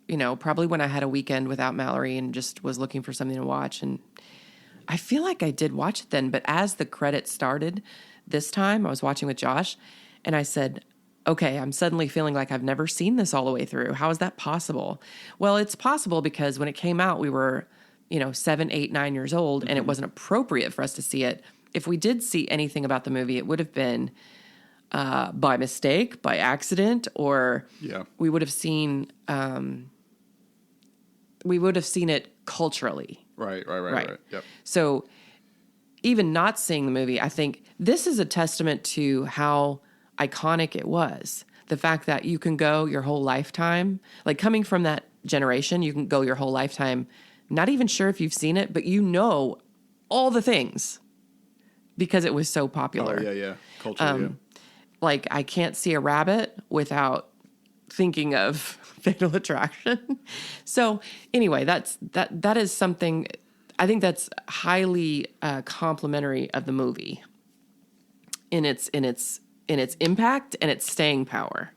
B: You know, probably when I had a weekend without Mallory and just was looking for something to watch. And I feel like I did watch it then. But as the credits started this time, I was watching with Josh. And I said, okay, I'm suddenly feeling like I've never seen this all the way through. How is that possible? Well, it's possible because when it came out, we were, 7, 8, 9 years old. And it wasn't appropriate for us to see it. If we did see anything about the movie, it would have been by mistake, by accident, or we would have seen... we would have seen it culturally.
A: Right. Yep.
B: So even not seeing the movie, I think this is a testament to how iconic it was. The fact that you can go your whole lifetime, like coming from that generation, you can go your whole lifetime, not even sure if you've seen it, but you know all the things because it was so popular.
A: Oh, yeah. Culturally,
B: Like I can't see a rabbit without thinking of Fatal Attraction. So anyway, that is something I think that's highly complimentary of the movie in its impact and its staying power.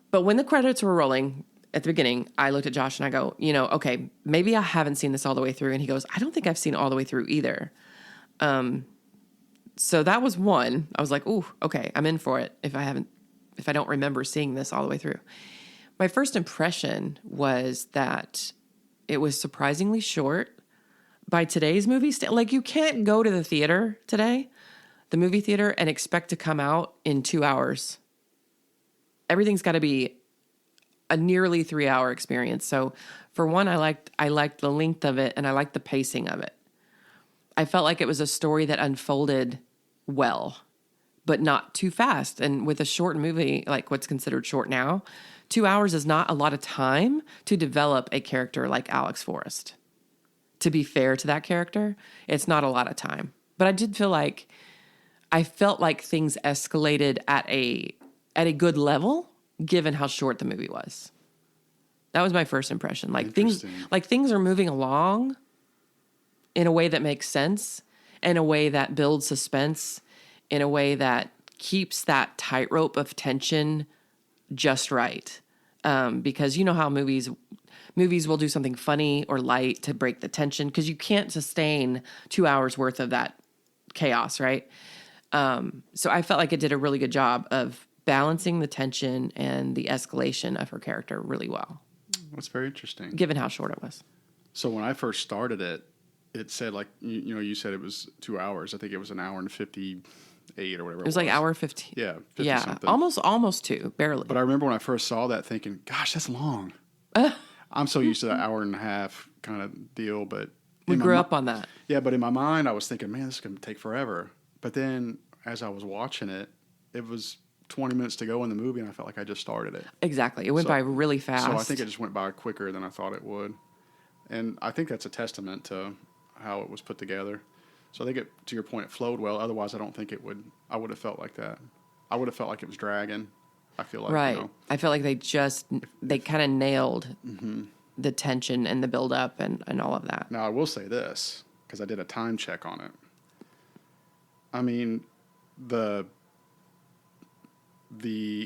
B: But when the credits were rolling at the beginning, I looked at Josh and I go, okay, maybe I haven't seen this all the way through. And he goes, I don't think I've seen it all the way through either. So that was one. I was like, ooh, okay, I'm in for it if I don't remember seeing this all the way through. My first impression was that it was surprisingly short by today's movie. Like you can't go to the theater today, the movie theater, and expect to come out in 2 hours. Everything's got to be a nearly 3-hour experience. So for one, I liked the length of it and I liked the pacing of it. I felt like it was a story that unfolded well, but not too fast. And with a short movie, like what's considered short now, 2 hours is not a lot of time to develop a character like Alex Forrest. To be fair to that character, it's not a lot of time. But I felt like things escalated at a good level, given how short the movie was. That was my first impression. Like things are moving along in a way that makes sense, in a way that builds suspense, in a way that keeps that tightrope of tension just right. Because you know how movies, movies will do something funny or light to break the tension because you can't sustain 2 hours worth of that chaos, right? So I felt like it did a really good job of balancing the tension and the escalation of her character really well.
A: That's very interesting.
B: Given how short it was.
A: So when I first started it, it said like, you said it was 2 hours. I think it was an hour and 58 or whatever.
B: It was like hour 15.
A: Yeah. 50
B: yeah.
A: something.
B: Almost 2, barely.
A: But I remember when I first saw that thinking, gosh, that's long. I'm so used to that hour and a half kind of deal, but
B: we grew up on that.
A: Yeah. But in my mind, I was thinking, man, this is going to take forever. But then as I was watching it, it was 20 minutes to go in the movie, and I felt like I just started it.
B: Exactly. It went by really fast.
A: So I think it just went by quicker than I thought it would. And I think that's a testament to how it was put together. So I think to your point, it flowed well. Otherwise, I don't think I would have felt like that. I would have felt like it was dragging. I feel like,
B: right. I felt like they kind of nailed the tension and the build-up and all of that.
A: Now, I will say this, because I did a time check on it. I mean, the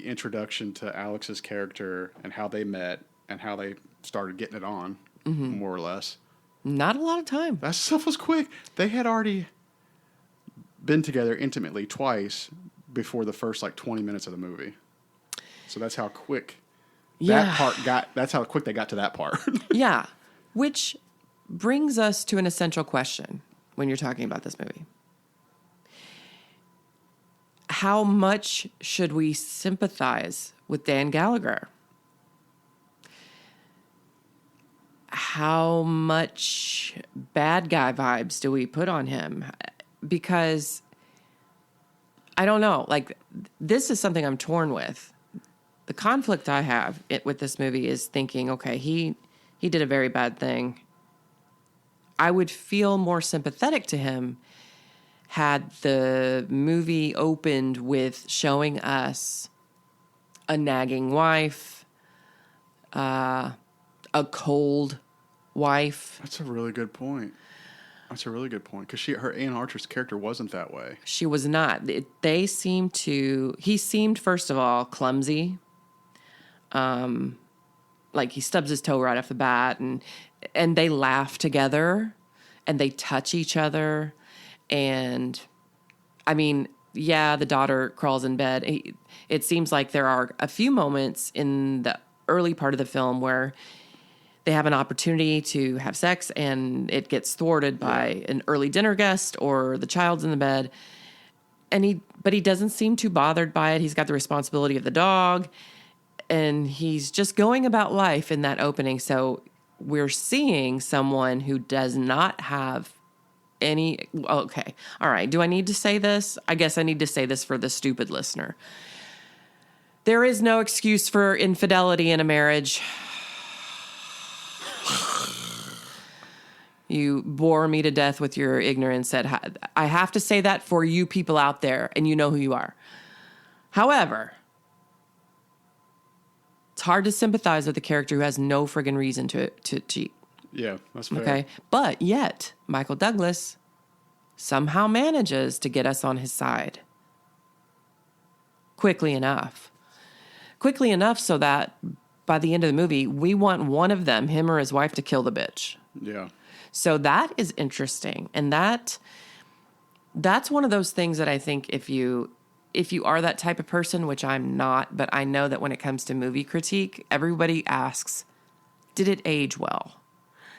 A: introduction to Alex's character and how they met and how they started getting it on, more or less.
B: Not a lot of time.
A: That stuff was quick. They had already been together intimately twice before the first 20 minutes of the movie. So that's how quick that part got. That's how quick they got to that part.
B: Yeah. Which brings us to an essential question when you're talking about this movie. How much should we sympathize with Dan Gallagher? How much bad guy vibes do we put on him? Because I don't know. This is something I'm torn with. The conflict I have with this movie is thinking, okay, he did a very bad thing. I would feel more sympathetic to him had the movie opened with showing us a nagging wife, a cold wife.
A: That's a really good point. Because her Anne Archer's character wasn't that way.
B: She was not. He seemed, first of all, clumsy. He stubs his toe right off the bat, and they laugh together, and they touch each other. And I mean, yeah, the daughter crawls in bed. It seems like there are a few moments in the early part of the film where they have an opportunity to have sex and it gets thwarted by an early dinner guest or the child's in the bed. But he doesn't seem too bothered by it. He's got the responsibility of the dog and he's just going about life in that opening. So we're seeing someone who does not have okay. All right. Do I need to say this? I guess I need to say this for the stupid listener. There is no excuse for infidelity in a marriage. You bore me to death with your ignorance. I have to say that for you people out there, and you know who you are. However, it's hard to sympathize with a character who has no friggin' reason to cheat.
A: Yeah, that's fair.
B: Okay, but yet Michael Douglas somehow manages to get us on his side quickly enough so that by the end of the movie, we want one of them, him or his wife, to kill the bitch.
A: Yeah.
B: So that is interesting. And that's one of those things that I think if you are that type of person, which I'm not, but I know that when it comes to movie critique, everybody asks, did it age well?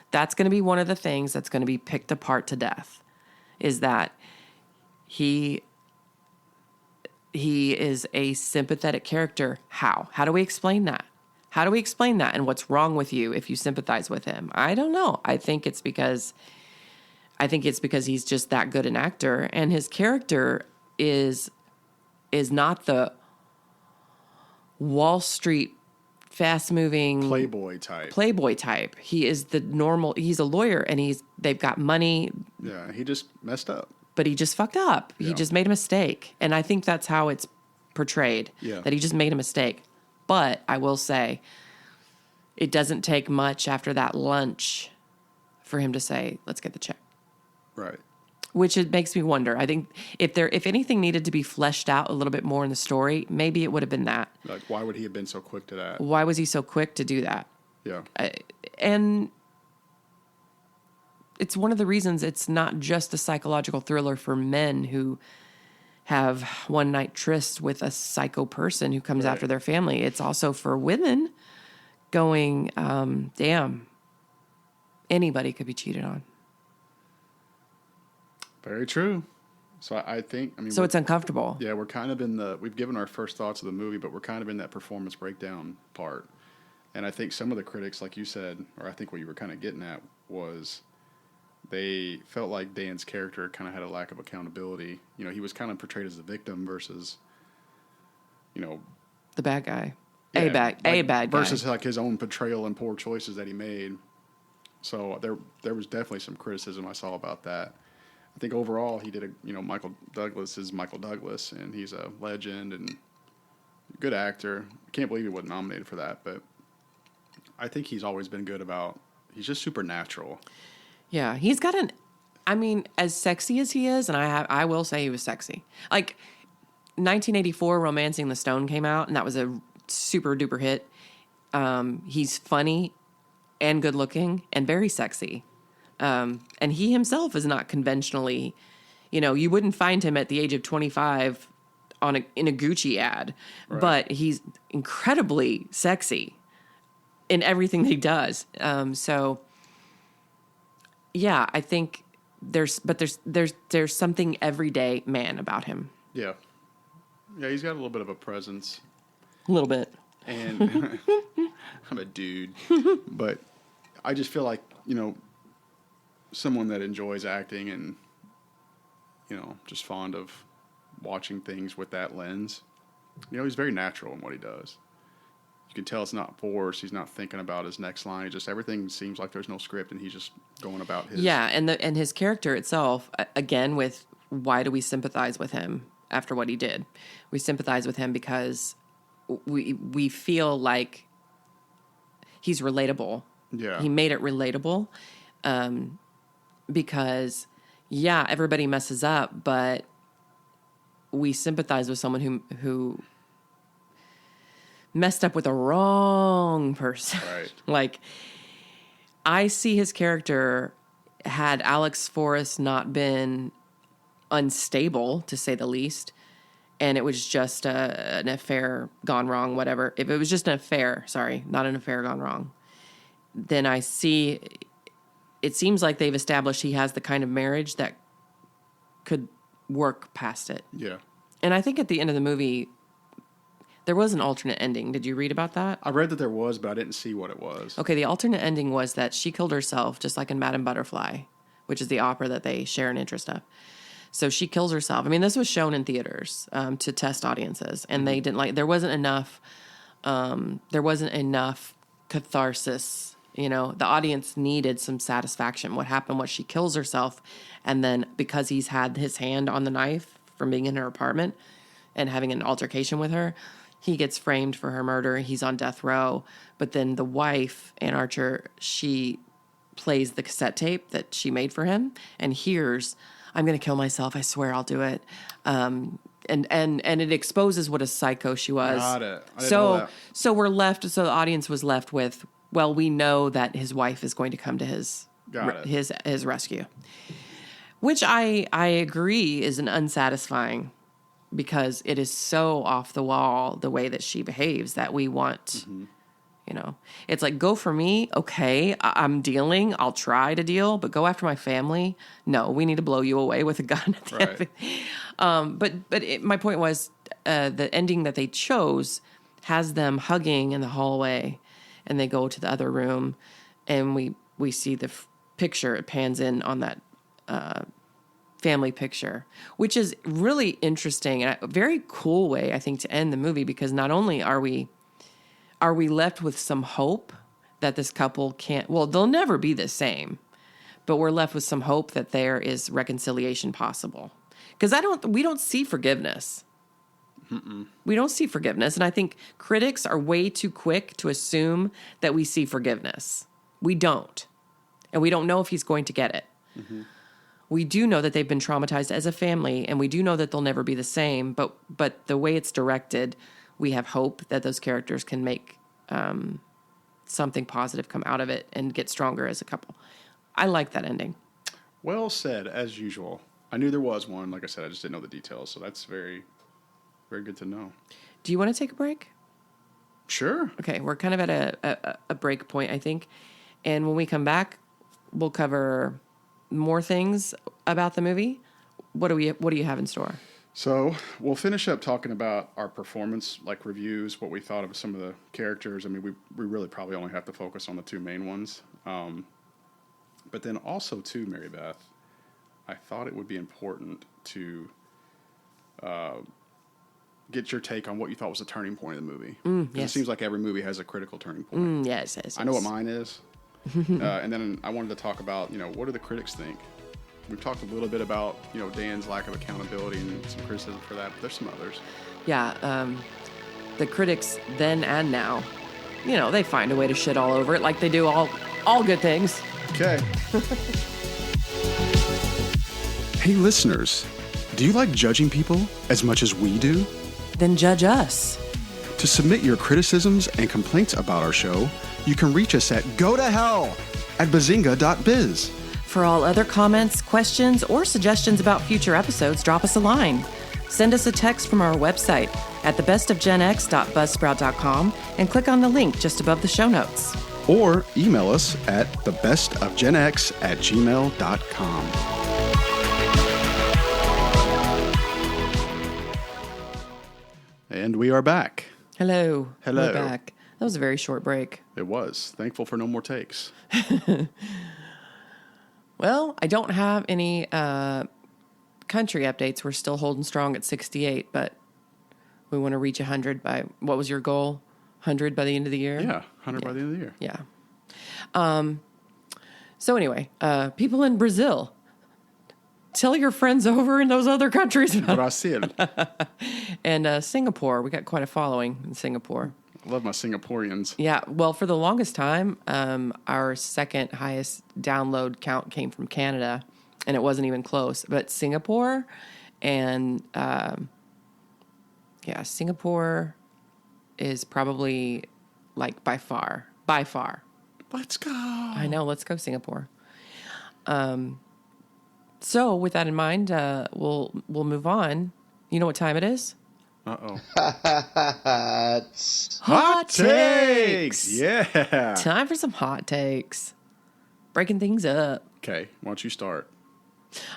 B: That's going to be one of the things that's going to be picked apart to death, is that he is a sympathetic character. How? How do we explain that? How do we explain that? And what's wrong with you if you sympathize with him? I don't know. I think it's because he's just that good an actor, and his character is not the Wall Street fast-moving
A: Playboy type.
B: He is he's a lawyer, and they've got money.
A: Yeah, he just messed up.
B: But he just fucked up.
A: Yeah.
B: He just made a mistake. And I think that's how it's portrayed, that he just made a mistake. But I will say, it doesn't take much after that lunch for him to say, let's get the check.
A: Right.
B: Which it makes me wonder. I think if anything needed to be fleshed out a little bit more in the story, maybe it would have been that.
A: Why would he have been so quick to that?
B: Why was he so quick to do that?
A: Yeah.
B: And it's one of the reasons it's not just a psychological thriller for men who have one night trysts with a psycho person who comes after their family. It's also for women going, damn, anybody could be cheated on.
A: Very true. So I think,
B: so it's uncomfortable.
A: Yeah, we're kind of we've given our first thoughts of the movie, but we're kind of in that performance breakdown part. And I think some of the critics, like you said, or I think what you were kind of getting at was they felt like Dan's character kind of had a lack of accountability. You know, he was kind of portrayed as the victim versus, you know,
B: the bad guy.
A: Yeah,
B: a bad guy.
A: Versus like his own portrayal and poor choices that he made. So there was definitely some criticism I saw about that. I think overall he did Michael Douglas is Michael Douglas, and he's a legend and a good actor. I can't believe he wasn't nominated for that, but I think he's always been good he's just supernatural.
B: Yeah, he's got as sexy as he is, and I will say he was sexy. Like 1984 Romancing the Stone came out, and that was a super duper hit. He's funny and good looking and very sexy. And he himself is not conventionally, you wouldn't find him at the age of 25 in a Gucci ad, right. But he's incredibly sexy in everything that he does. So yeah, I think there's something everyday man about him.
A: Yeah. Yeah, he's got a little bit of a presence.
B: A little bit.
A: And I'm a dude. But I just feel like, someone that enjoys acting and, just fond of watching things with that lens. He's very natural in what he does. You can tell it's not forced. He's not thinking about his next line. Everything seems like there's no script, and he's just going about his...
B: Yeah, and his character itself, again, with why do we sympathize with him after what he did? We sympathize with him because we feel like he's relatable.
A: Yeah.
B: He made it relatable because, yeah, everybody messes up, but we sympathize with someone who messed up with the wrong person.
A: Right.
B: Like, I see his character, had Alex Forrest not been unstable, to say the least, and it was just an affair gone wrong, whatever. If it was just an affair, sorry, not an affair gone wrong, then I see, it seems like they've established he has the kind of marriage that could work past it.
A: Yeah.
B: And I think at the end of the movie, there was an alternate ending. Did you read about that?
A: I read that there was, but I didn't see what it was.
B: Okay, the alternate ending was that she killed herself, just like in Madame Butterfly, which is the opera that they share an interest of. So she kills herself. I mean, this was shown in theaters to test audiences, and they didn't there wasn't enough catharsis. The audience needed some satisfaction. What happened was she kills herself, and then because he's had his hand on the knife from being in her apartment and having an altercation with her, he gets framed for her murder. He's on death row. But then the wife, Ann Archer, she plays the cassette tape that she made for him and hears, "I'm going to kill myself. I swear I'll do it." And it exposes what a psycho she was.
A: Got it. I didn't know that.
B: So we're left. So the audience was left with, well, we know that his wife is going to come to his rescue, which I agree is an unsatisfying, because it is so off the wall the way that she behaves that we want. It's like, go for me. Okay, I'm dealing. I'll try to deal, but go after my family. No, we need to blow you away with a gun.
A: Right.
B: My point was the ending that they chose has them hugging in the hallway, and they go to the other room, and we see the picture. It pans in on that family picture, which is really interesting and a very cool way, I think, to end the movie, because not only are we left with some hope that this couple they'll never be the same, but we're left with some hope that there is reconciliation possible. Because we don't see forgiveness. Mm-mm. We don't see forgiveness. And I think critics are way too quick to assume that we see forgiveness. We don't. And we don't know if he's going to get it. Mm-hmm. We do know that they've been traumatized as a family, and we do know that they'll never be the same. But the way it's directed, we have hope that those characters can make something positive come out of it and get stronger as a couple. I like that ending.
A: Well said, as usual. I knew there was one. Like I said, I just didn't know the details. So that's very, very good to know.
B: Do you want to take a break?
A: Sure.
B: Okay, we're kind of at a break point, I think. And when we come back, we'll cover more things about the movie. What do you have in store?
A: So we'll finish up talking about our performance, like reviews, what we thought of some of the characters. I mean, we really probably only have to focus on the two main ones. But then also, too, Mary Beth, I thought it would be important to get your take on what you thought was the turning point of the movie.
B: Yes.
A: It seems like every movie has a critical turning point.
B: Yes.
A: I know what mine is. And then I wanted to talk about, what do the critics think? We've talked a little bit about, Dan's lack of accountability and some criticism for that, but there's some others.
B: Yeah, the critics then and now, they find a way to shit all over it like they do all good things.
A: Okay. Hey, listeners, do you like judging people as much as we do?
B: Then judge us.
A: To submit your criticisms and complaints about our show, you can reach us at gotohell@bazinga.biz.
B: For all other comments, questions, or suggestions about future episodes, drop us a line. Send us a text from our website at thebestofgenx.buzzsprout.com and click on the link just above the show notes.
A: Or email us at thebestofgenx@gmail.com. And we are back.
B: Hello.
A: Hello.
B: We're back. That was a very short break.
A: It was. Thankful for no more takes.
B: Well, I don't have any country updates. We're still holding strong at 68, but we want to reach 100 by, what was your goal? 100 by the end of the year?
A: Yeah, 100 by the end of the year.
B: Yeah. So anyway, people in Brazil, tell your friends over in those other countries.
A: Brazil.
B: And Singapore, we got quite a following in Singapore.
A: I love my Singaporeans.
B: Yeah, well, for the longest time, our second highest download count came from Canada, and it wasn't even close. But Singapore and, Singapore is probably, like, by far.
A: Let's go.
B: I know, let's go Singapore. So, with that in mind, we'll move on. You know what time it is?
A: Uh-oh.
B: Hot takes!
A: Yeah.
B: Time for some hot takes. Breaking things up.
A: Okay, why don't you start?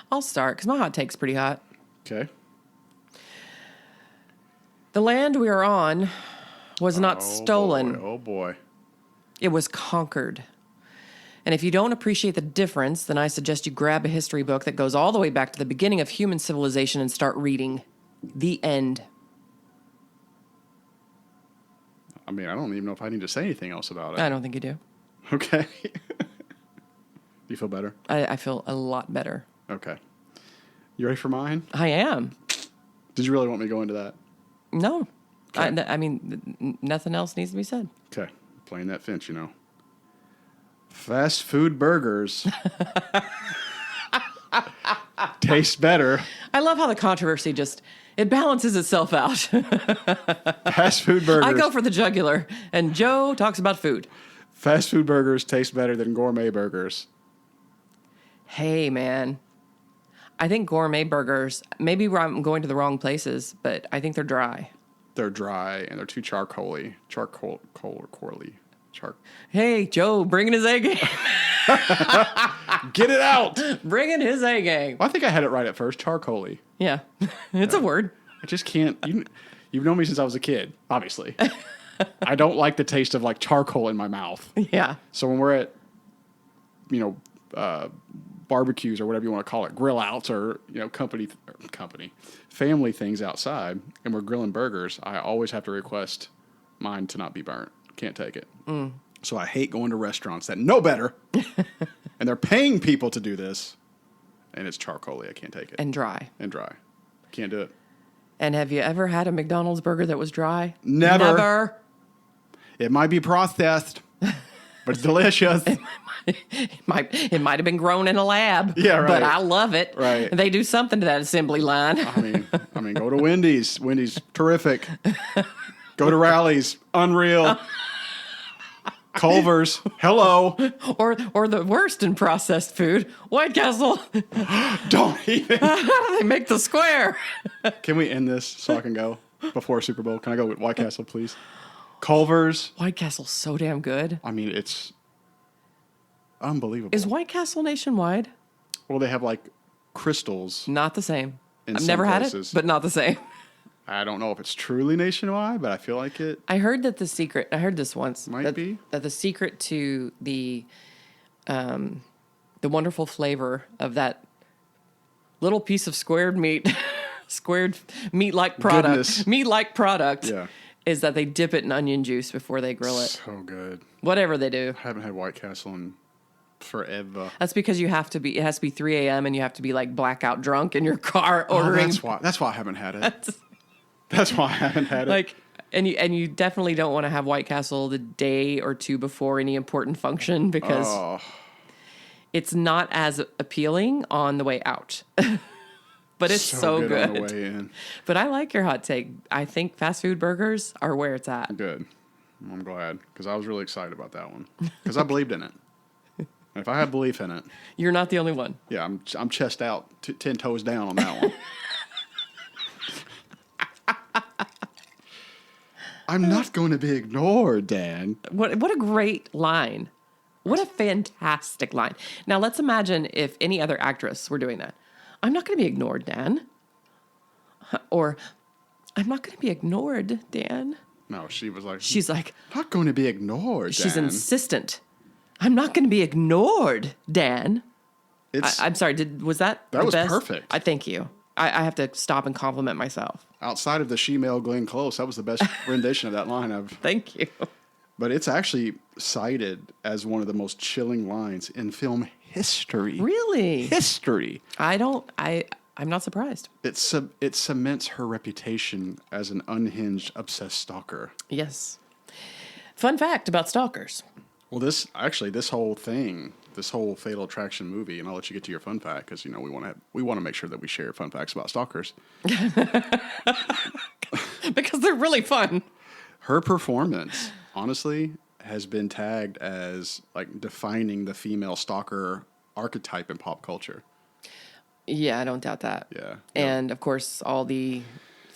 B: I'll start, because my hot take's pretty hot.
A: Okay.
B: The land we are on was not stolen.
A: Oh, boy.
B: It was conquered. And if you don't appreciate the difference, then I suggest you grab a history book that goes all the way back to the beginning of human civilization and start reading. The end.
A: I mean, I don't even know if I need to say anything else about it.
B: I don't think you do.
A: Okay. Do you feel better?
B: I feel a lot better.
A: Okay. You ready for mine?
B: I am.
A: Did you really want me to go into that?
B: No.
A: Okay.
B: I mean, nothing else needs to be said.
A: Okay. Playing that fence, Fast food burgers taste better.
B: I love how the controversy it balances itself out.
A: Fast food burgers.
B: I go for the jugular, and Joe talks about food.
A: Fast food burgers taste better than gourmet burgers.
B: Hey, man. I think gourmet burgers, maybe I'm going to the wrong places, but I think they're dry.
A: They're dry, and they're too charcoaly.
B: Hey, Joe, bringing his A game.
A: Get it out!
B: Bringing his A game.
A: Well, I think I had it right at first. Charcoaly.
B: Yeah, it's a word.
A: I just can't. You've known me since I was a kid, obviously. I don't like the taste of like charcoal in my mouth.
B: Yeah.
A: So when we're at, barbecues or whatever you want to call it, grill outs or, family things outside, and we're grilling burgers, I always have to request mine to not be burnt. Can't take it. So I hate going to restaurants that know better, and they're paying people to do this, and it's charcoaly. I can't take it.
B: And dry.
A: Can't do it.
B: And have you ever had a McDonald's burger that was dry?
A: Never. It might be processed, but it's delicious.
B: It might have been grown in a lab.
A: Yeah, right.
B: But I love it.
A: Right.
B: They do something to that assembly line.
A: I mean, go to Wendy's. Wendy's, terrific. Go to Rally's, unreal. Culver's. Hello.
B: Or the worst in processed food, White Castle.
A: Don't even.
B: How do they make the square?
A: Can we end this so I can go before Super Bowl? Can I go with White Castle, please? Culver's.
B: White Castle's so damn good.
A: I mean, it's unbelievable.
B: Is White Castle nationwide?
A: Well, they have like crystals.
B: Not the same.
A: In
B: I've
A: some
B: never had
A: places.
B: it, but not the same.
A: I don't know if it's truly nationwide, but I feel like it
B: I heard that the secret, I heard this once.
A: might be.
B: That the secret to the wonderful flavor of that little piece of squared meat-like product,
A: Goodness.
B: meat-like product,
A: Yeah.
B: is that they dip it in onion juice before they grill it.
A: So good.
B: Whatever they do.
A: I haven't had White Castle in forever.
B: That's because it has to be 3 a.m. and you have to be like blackout drunk in your car ordering.
A: That's why I haven't had it. That's why I haven't had it.
B: Like, and you definitely don't want to have White Castle the day or two before any important function because it's not as appealing on the way out. But it's so good.
A: on the way in.
B: But I like your hot take. I think fast food burgers are where it's at.
A: Good. I'm glad because I was really excited about that one because I believed in it. And if I have belief in it,
B: You're not the only one.
A: yeah, I'm chest out, 10 toes down on that one. I'm not going to be ignored, Dan.
B: What a great line. What a fantastic line. Now let's imagine if any other actress were doing that. I'm not going to be ignored, Dan. Or I'm not going to be ignored, Dan.
A: No, she was like,
B: She's like,
A: not going to be ignored, Dan.
B: she's insistent. I'm not going to be ignored, Dan. I'm sorry. Was that
A: That
B: the
A: was
B: best?
A: perfect.
B: I thank you. I have to stop and compliment myself.
A: Outside of the she-male Glenn Close, that was the best rendition of that line I've.
B: Thank you.
A: But it's actually cited as one of the most chilling lines in film history.
B: Really?
A: History.
B: I'm not surprised.
A: It cements her reputation as an unhinged, obsessed stalker.
B: Yes. Fun fact about stalkers.
A: Well, this whole thing, this whole Fatal Attraction movie, and I'll let you get to your fun fact because we want to make sure that we share fun facts about stalkers.
B: Because they're really fun.
A: Her performance, honestly, has been tagged as like defining the female stalker archetype in pop culture.
B: Yeah, I don't doubt that.
A: Yeah.
B: And of course, all the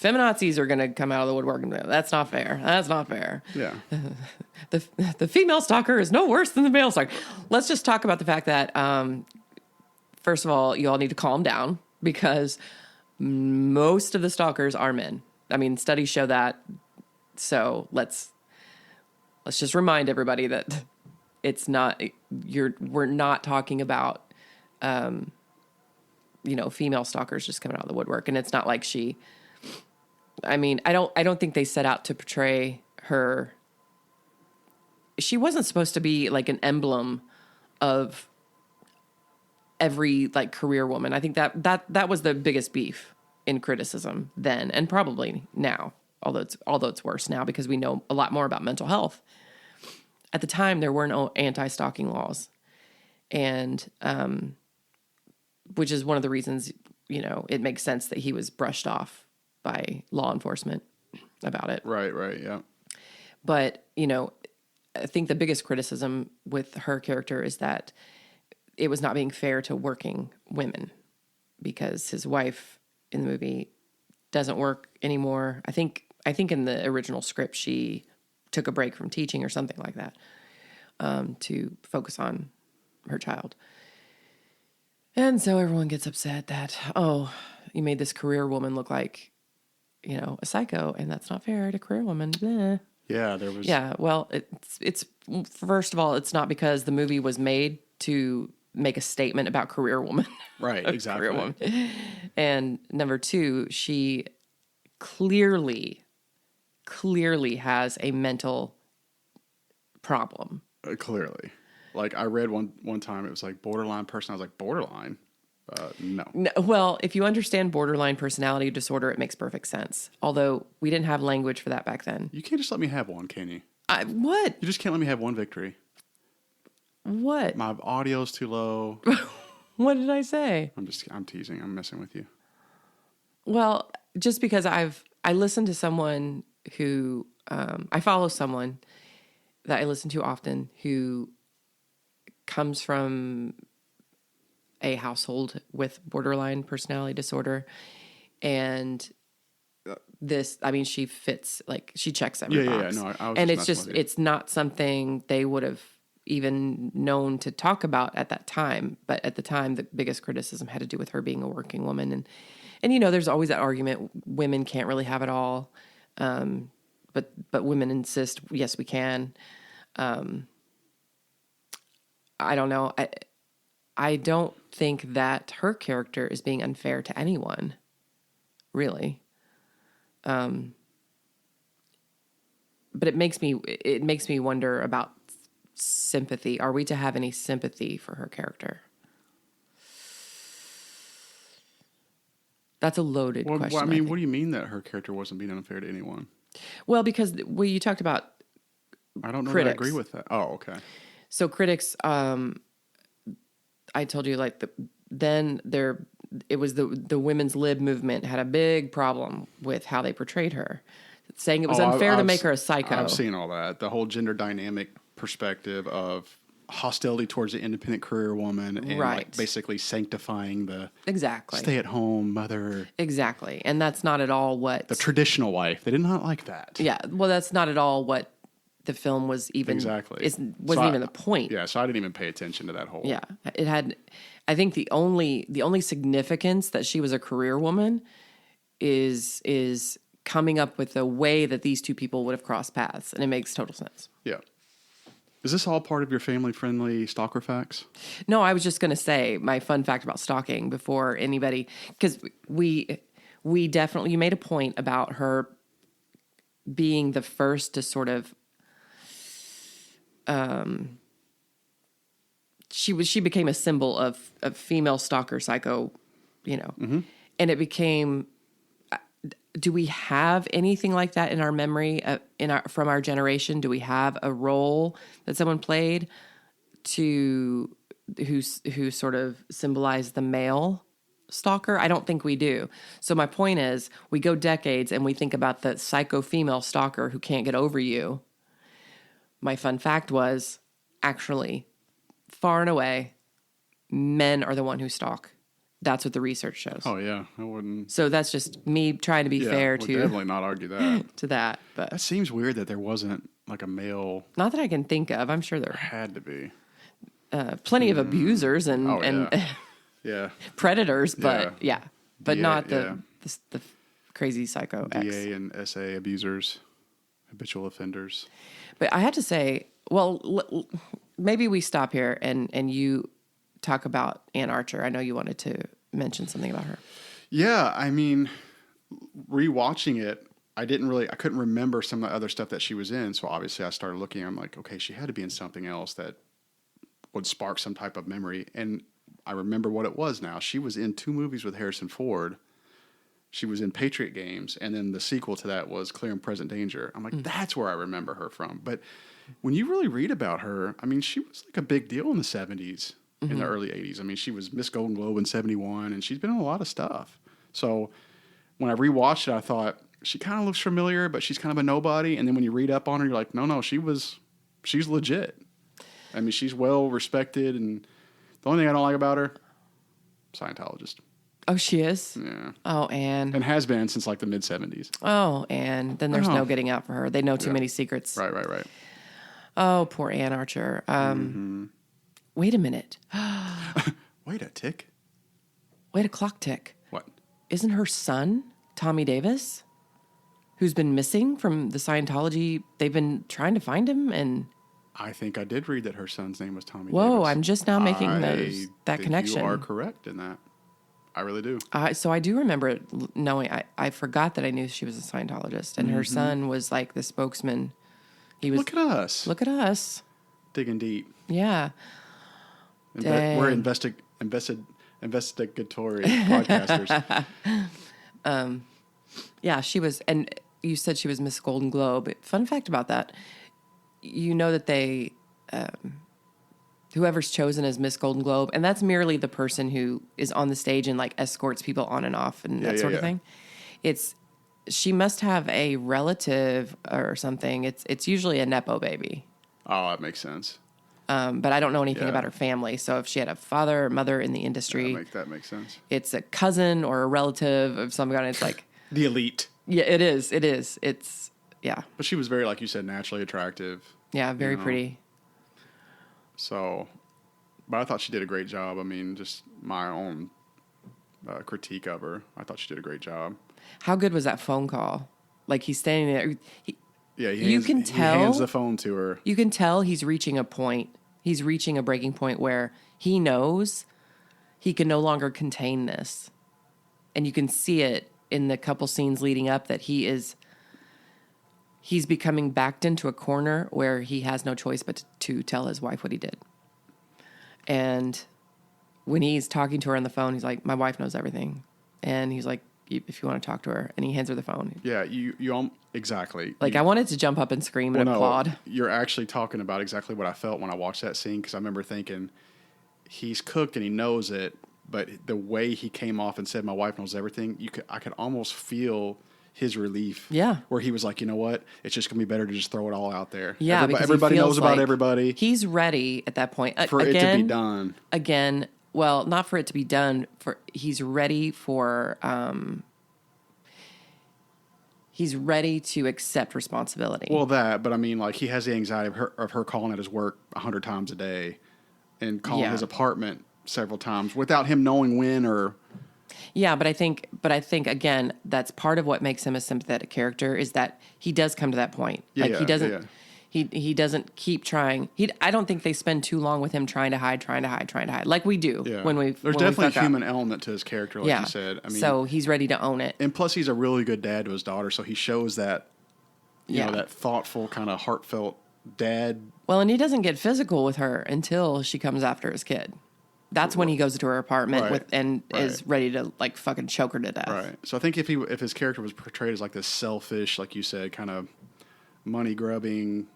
B: feminazis are going to come out of the woodwork and be like, that's not fair. That's not fair.
A: Yeah.
B: The female stalker is no worse than the male stalker. Let's just talk about the fact that, first of all, you all need to calm down because most of the stalkers are men. I mean, studies show that. So let's just remind everybody that it's not we're not talking about female stalkers just coming out of the woodwork, and it's not like I don't think they set out to portray her. She wasn't supposed to be like an emblem of every like career woman. I think that was the biggest beef in criticism then, and probably now, although it's worse now because we know a lot more about mental health. At the time, there were no anti-stalking laws, and which is one of the reasons it makes sense that he was brushed off by law enforcement about it.
A: Right, yeah.
B: But I think the biggest criticism with her character is that it was not being fair to working women because his wife in the movie doesn't work anymore. I think in the original script she took a break from teaching or something like that to focus on her child. And so everyone gets upset that, you made this career woman look like, a psycho, and that's not fair to career woman. Bleh.
A: Yeah, there was.
B: Yeah, well, it's first of all, it's not because the movie was made to make a statement about career woman.
A: Right, exactly.
B: Career woman. And number two, she clearly has a mental problem.
A: Clearly. Like I read one time, it was like borderline person. I was like, borderline? No.
B: Well, if you understand borderline personality disorder, it makes perfect sense. Although we didn't have language for that back then.
A: You can't just let me have one, can you?
B: What?
A: You just can't let me have one victory.
B: What?
A: My audio's too low.
B: What did I say?
A: I'm teasing. I'm messing with you.
B: Well, just because I listened to someone who, I follow someone that I listen to often who comes from a household with borderline personality disorder. And she fits, like, she checks every box.
A: No, I was
B: and
A: just messing with you.
B: it's not something they would have even known to talk about at that time. But at the time, the biggest criticism had to do with her being a working woman. And there's always that argument, women can't really have it all. But women insist, yes, we can. I don't know. I don't think that her character is being unfair to anyone, really. But it makes me wonder about sympathy. Are we to have any sympathy for her character? That's a loaded question.
A: Well, I mean, what do you mean that her character wasn't being unfair to anyone?
B: Well, because you talked about
A: I don't know
B: critics.
A: that I agree with that. Oh, okay.
B: So critics, I told you, like, it was the women's lib movement had a big problem with how they portrayed her, saying it was unfair to make her a psycho.
A: I've seen all that. The whole gender dynamic perspective of hostility towards the independent career woman and like basically sanctifying the stay-at-home mother.
B: Exactly. And that's not at all what...
A: The traditional wife. They did not like that.
B: Yeah. Well, that's not at all what the film was even...
A: Exactly.
B: It wasn't even the point.
A: Yeah, so I didn't even pay attention to that whole...
B: Yeah. It had... I think the only significance that she was a career woman is coming up with a way that these two people would have crossed paths. And it makes total sense.
A: Yeah. Is this all part of your family-friendly stalker facts?
B: No, I was just going to say my fun fact about stalking before anybody, because we definitely, you made a point about her being the first to sort of, she became a symbol of female stalker psycho, and it became. Do we have anything like that in our memory from our generation? Do we have a role that someone played who sort of symbolized the male stalker? I don't think we do. So my point is, we go decades and we think about the psycho female stalker who can't get over you. My fun fact was, actually, far and away, men are the one who stalk. That's what the research shows.
A: Oh yeah, I wouldn't.
B: So that's just me trying to be fair to
A: definitely not argue that.
B: to that. But
A: that seems weird that there wasn't like a male.
B: Not that I can think of. I'm sure there
A: had to be
B: plenty of abusers and
A: yeah.
B: predators, but but
A: DA,
B: not the crazy psycho
A: DA
B: X.
A: and SA abusers, habitual offenders.
B: But I had to say, well, maybe we stop here and you talk about Ann Archer. I know you wanted to mention something about her.
A: Yeah, I mean, rewatching it, I couldn't remember some of the other stuff that she was in. So obviously I started looking, I'm like, okay, she had to be in something else that would spark some type of memory. And I remember what it was now. She was in 2 movies with Harrison Ford. She was in Patriot Games. And then the sequel to that was Clear and Present Danger. I'm like, that's where I remember her from. But when you really read about her, I mean, she was like a big deal in the 70s. In the early 80s. I mean, she was Miss Golden Globe in 71, and she's been in a lot of stuff. So when I rewatched it, I thought, she kind of looks familiar, but she's kind of a nobody. And then when you read up on her, you're like, no, she's legit. I mean, she's well respected, and the only thing I don't like about her, Scientologist.
B: Oh, she is?
A: Yeah.
B: Oh, Anne.
A: And has been since like the mid-70s.
B: Oh, Anne. Then there's no getting out for her. They know too many secrets.
A: Right.
B: Oh, poor Ann Archer. Wait a minute.
A: Wait a tick.
B: Wait a clock tick.
A: What?
B: Isn't her son, Tommy Davis, who's been missing from the Scientology, they've been trying to find him, and...
A: I think I did read that her son's name was Tommy
B: Whoa,
A: Davis.
B: I'm just now making that connection.
A: You are correct in that. I really do.
B: So I do remember knowing, I forgot that I knew she was a Scientologist, and her son was like the spokesman. He was.
A: Look at us.
B: Look at us.
A: Digging deep.
B: Yeah.
A: We're investigatory podcasters.
B: Yeah, she was, and you said she was Miss Golden Globe. Fun fact about that, you know that they, whoever's chosen as Miss Golden Globe, and that's merely the person who is on the stage and like escorts people on and off and that sort of thing. She must have a relative or something. It's usually a Nepo baby.
A: Oh, that makes sense.
B: But I don't know anything
A: Yeah.
B: about her family. So if she had a father or mother in the industry,
A: That makes sense.
B: it's a cousin or a relative of some kind. It's like,
A: The elite.
B: yeah, it is. It is. It's, yeah.
A: But she was very, like you said, naturally attractive.
B: Yeah, very pretty.
A: So, but I thought she did a great job. I mean, just my own critique of her. I thought she did a great job.
B: How good was that phone call? Like he's standing there.
A: Yeah,
B: You can
A: he
B: tell-
A: hands the phone to her.
B: You can tell he's reaching a point. He's reaching a breaking point where he knows he can no longer contain this. And you can see it in the couple scenes leading up that he's becoming backed into a corner where he has no choice but to tell his wife what he did. And when he's talking to her on the phone, he's like, my wife knows everything. And he's like, if you want to talk to her. And he hands her the phone.
A: Yeah, exactly.
B: Like, I wanted to jump up and scream and applaud.
A: You're actually talking about exactly what I felt when I watched that scene, because I remember thinking, he's cooked and he knows it, but the way he came off and said, my wife knows everything, I could almost feel his relief.
B: Yeah.
A: Where he was like, you know what? It's just going to be better to just throw it all out there.
B: Yeah, because
A: everybody
B: he feels
A: knows about
B: like
A: everybody.
B: He's ready at that point.
A: For it to be done.
B: Again, well, not for it to be done. He's ready for... he's ready to accept responsibility.
A: Well, but I mean, like, he has the anxiety of her calling at his work 100 times a day and calling his apartment several times without him knowing when or...
B: Yeah, but I think again, that's part of what makes him a sympathetic character is that he does come to that point. He doesn't he doesn't keep trying. I don't think they spend too long with him trying to hide like we do when we
A: There's definitely a human element to his character, like you said. I mean,
B: so he's ready to own it.
A: And plus he's a really good dad to his daughter, so he shows that you know, that thoughtful kind of heartfelt dad.
B: Well, and he doesn't get physical with her until she comes after his kid. That's when he goes to her apartment is ready to like fucking choke her to death.
A: Right. So I think if his character was portrayed as like this selfish, like you said, kind of money grubbing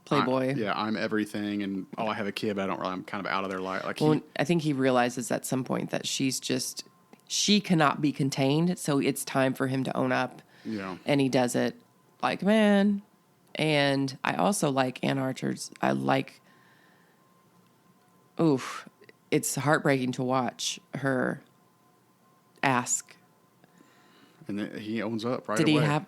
B: playboy.
A: I'm everything, and I have a kid, but I'm kind of out of their life. Like,
B: I think he realizes at some point that she cannot be contained, so it's time for him to own up.
A: Yeah.
B: And he does it like man. And I also like Ann Archer's. It's heartbreaking to watch her ask.
A: And he owns up right away.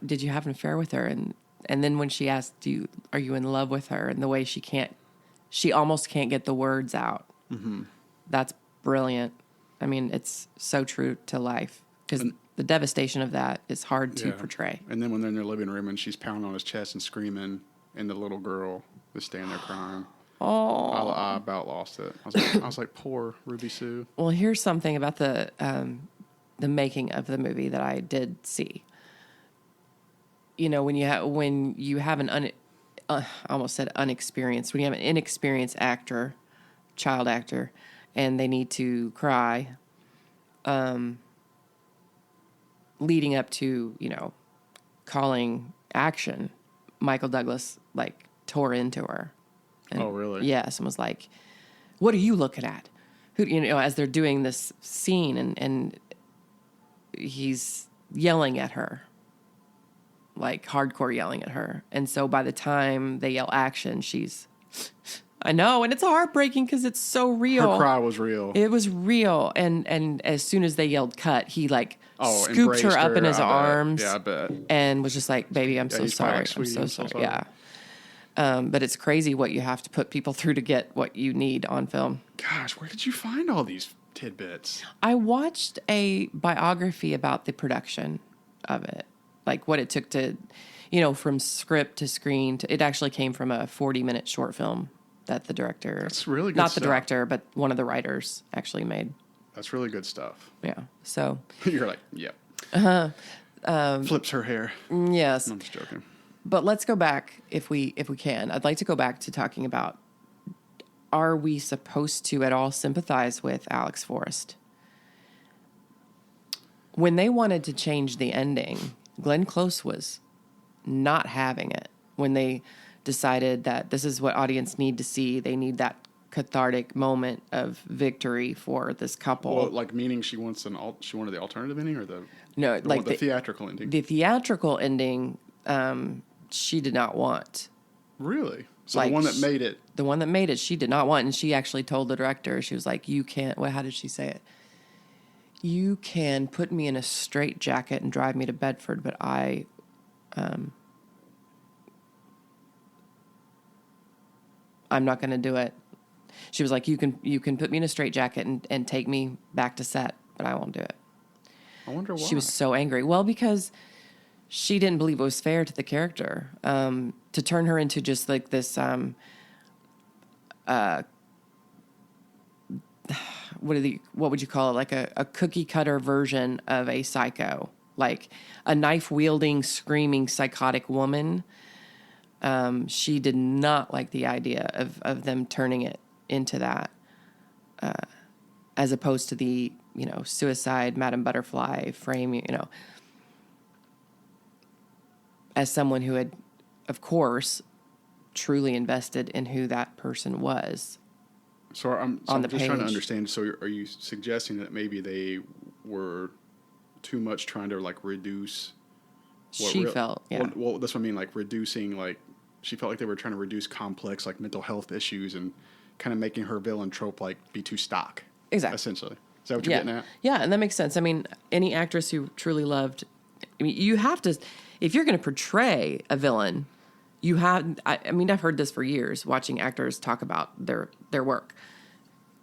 B: Did you have an affair with her? And then when she asked, are you in love with her? And the way she almost can't get the words out. Mm-hmm. That's brilliant. I mean, it's so true to life because the devastation of that is hard to portray.
A: And then when they're in their living room and she's pounding on his chest and screaming, and the little girl is standing there crying.
B: Oh,
A: I about lost it. I was like, poor Ruby Sue.
B: Well, here's something about the making of the movie that I did see. You know, when you have an I almost said unexperienced, when you have an inexperienced child actor, and they need to cry, leading up to, calling action, Michael Douglas tore into her. And,
A: oh, really?
B: Yes, and was like, "What are you looking at?" As they're doing this scene, and he's yelling at her, like hardcore yelling at her. And so by the time they yell action, I know, and it's heartbreaking because it's so real.
A: Her cry was real.
B: It was real, and as soon as they yelled cut, he scooped her up in his arms.
A: Yeah, I bet.
B: And was just like, "Baby, I'm so sorry.
A: Like,
B: I'm so sorry." Yeah. But it's crazy what you have to put people through to get what you need on film.
A: Gosh, where did you find all these tidbits?
B: I watched a biography about the production of it, like what it took to, from script to screen. It actually came from a 40-minute short film that the director...
A: That's really good
B: Not
A: stuff.
B: the director, but one of the writers actually made.
A: That's really good stuff.
B: Yeah, so...
A: You're like, yeah. Flips her hair.
B: Yes.
A: No, I'm just joking.
B: But let's go back, if we can. I'd like to go back to talking about, are we supposed to at all sympathize with Alex Forrest? When they wanted to change the ending, Glenn Close was not having it. When they decided that this is what audience need to see, they need that cathartic moment of victory for this couple.
A: Well, meaning she wanted the alternative ending or the theatrical ending?
B: The theatrical ending, she did not want.
A: Really? So the one that made it.
B: The one that made it, she did not want. And she actually told the director, she was like, you can't, how did she say it? You can put me in a straitjacket and drive me to Bedford, but I'm not going to do it. She was like, you can put me in a straitjacket and take me back to set, but I won't do it.
A: I wonder why.
B: She was so angry. Well, because she didn't believe it was fair to the character to turn her into just like this. What would you call it? Like a cookie cutter version of a psycho, like a knife wielding, screaming, psychotic woman. She did not like the idea of them turning it into that, as opposed to the, suicide, Madame Butterfly frame, as someone who had, of course, truly invested in who that person was.
A: So I'm just trying to understand. So are you suggesting that maybe they were too much trying to like reduce?
B: She felt, yeah.
A: Well, that's what I mean. Like reducing, like she felt like they were trying to reduce complex like mental health issues and kind of making her villain trope like be too stock.
B: Exactly.
A: Essentially, is that what you're getting at?
B: Yeah, and that makes sense. I mean, any actress who truly loved, you have to, if you're going to portray a villain, you have. I've heard this for years watching actors talk about their work.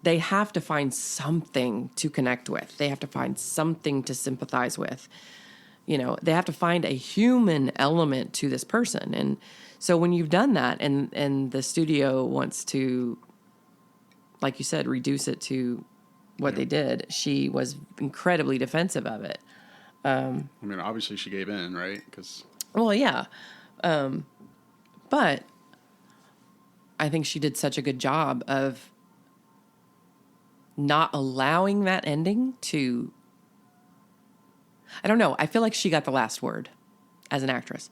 B: They have to find something to connect with. They have to find something to sympathize with. They have to find a human element to this person. And so when you've done that and the studio wants to, like you said, reduce it to what they did, she was incredibly defensive of it.
A: Obviously she gave in, right?
B: Well, yeah. But I think she did such a good job of not allowing that ending to... I don't know. I feel like she got the last word as an actress.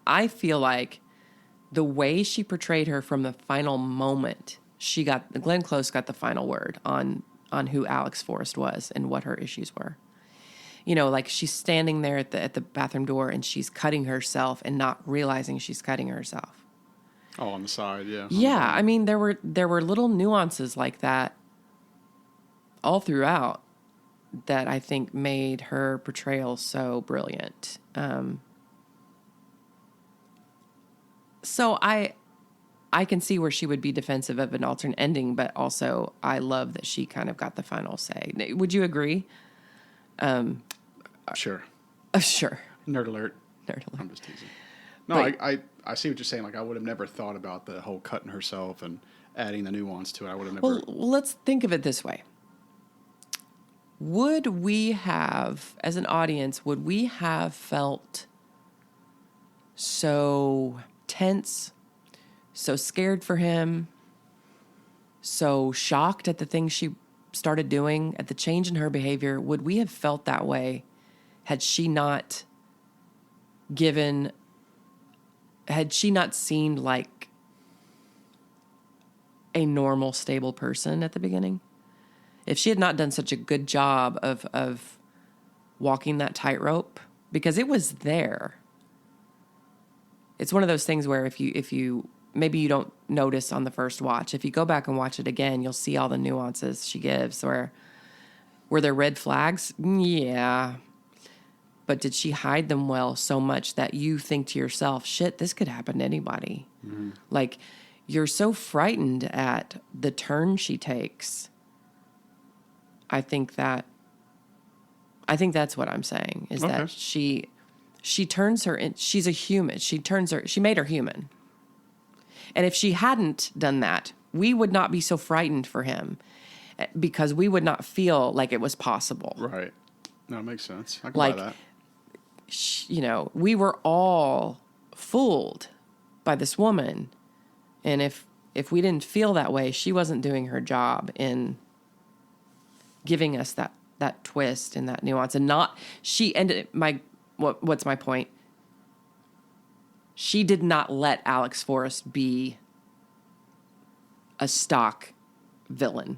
B: I feel like the way she portrayed her from the final moment, Glenn Close got the final word on who Alex Forrest was and what her issues were. Like she's standing there at the bathroom door and she's cutting herself and not realizing she's cutting herself.
A: Oh, on the side, yeah.
B: Yeah, there were little nuances like that all throughout that I think made her portrayal so brilliant. So I can see where she would be defensive of an alternate ending, but also I love that she kind of got the final say. Would you agree?
A: Sure.
B: Sure.
A: Nerd alert. I'm just teasing. No, but, I see what you're saying. Like I would have never thought about the whole cutting herself and adding the nuance to it. I would have never.
B: Well, let's think of it this way. Would we have, as an audience, felt so tense, so scared for him, so shocked at the things she started doing, at the change in her behavior? Would we have felt that way had she not seemed like a normal, stable person at the beginning? If she had not done such a good job of walking that tightrope, because it was there. It's one of those things where if you maybe you don't notice on the first watch, if you go back and watch it again, you'll see all the nuances she gives. Were there red flags? Yeah. But did she hide them well so much that you think to yourself, shit, this could happen to anybody? Mm-hmm. Like, you're so frightened at the turn she takes. I think that's what I'm saying is that she turns her in, she's a human. She made her human. And if she hadn't done that, we would not be so frightened for him because we would not feel like it was possible.
A: Right. No, it makes sense. I can buy that.
B: We were all fooled by this woman. And if we didn't feel that way, she wasn't doing her job in giving us that twist and that nuance. And what's my point? She did not let Alex Forrest be a stock villain.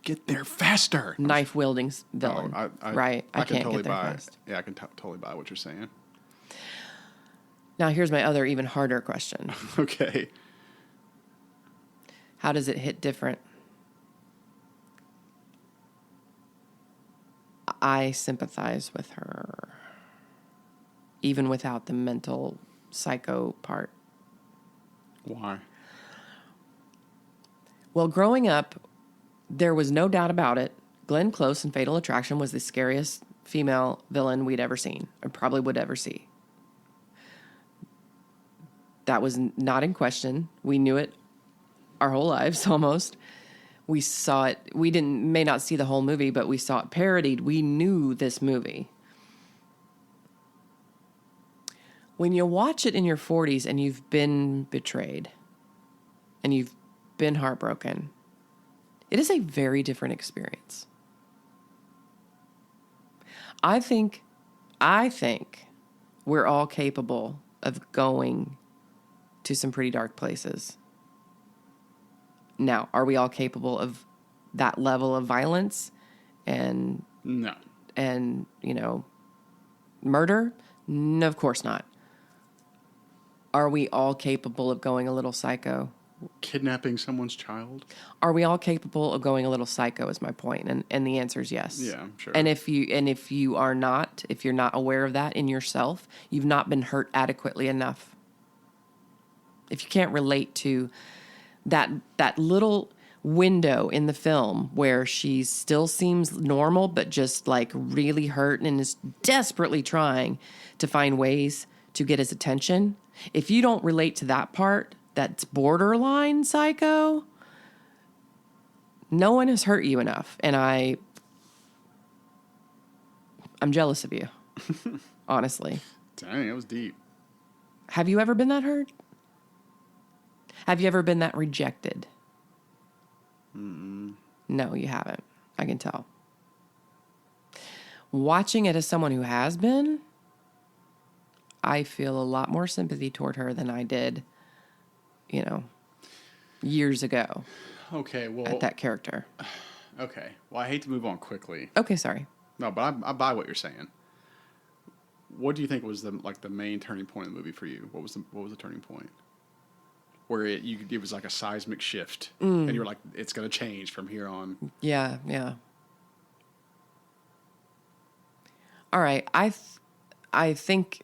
A: Get there faster.
B: Knife wielding villain. Right. I can't
A: totally
B: get there
A: buy
B: fast.
A: Yeah, I can totally buy what you're saying.
B: Now here's my other even harder question.
A: Okay.
B: How does it hit different? I sympathize with her, even without the mental psycho part.
A: Why?
B: Well, growing up, there was no doubt about it. Glenn Close in Fatal Attraction was the scariest female villain we'd ever seen, or probably would ever see. That was not in question. We knew it our whole lives almost. We saw it. We may not see the whole movie, but we saw it parodied. We knew this movie. When you watch it in your 40s and you've been betrayed and you've been heartbroken, it is a very different experience. I think we're all capable of going to some pretty dark places. Now, are we all capable of that level of violence and
A: No.
B: Murder? No, of course not. Are we all capable of going a little psycho?
A: Kidnapping someone's child?
B: Are we all capable of going a little psycho is my point, and the answer is yes.
A: Yeah, I'm sure.
B: And if you are not, if you're not aware of that in yourself, you've not been hurt adequately enough. If you can't relate to that little window in the film where she still seems normal but just like really hurt and is desperately trying to find ways to get his attention, if you don't relate to that part, that's borderline psycho, no one has hurt you enough. And I'm jealous of you, honestly.
A: Dang, that was deep.
B: Have you ever been that hurt? Have you ever been that rejected?
A: Mm-mm.
B: No, you haven't. I can tell. Watching it as someone who has been, I feel a lot more sympathy toward her than I did, years ago.
A: Okay, well...
B: At that character.
A: Okay, well, I hate to move on quickly.
B: Okay, sorry.
A: No, but I buy what you're saying. What do you think was the main turning point of the movie for you? What was the turning point? Where it was like a seismic shift, and you were like, it's going to change from here on.
B: Yeah. All right, I think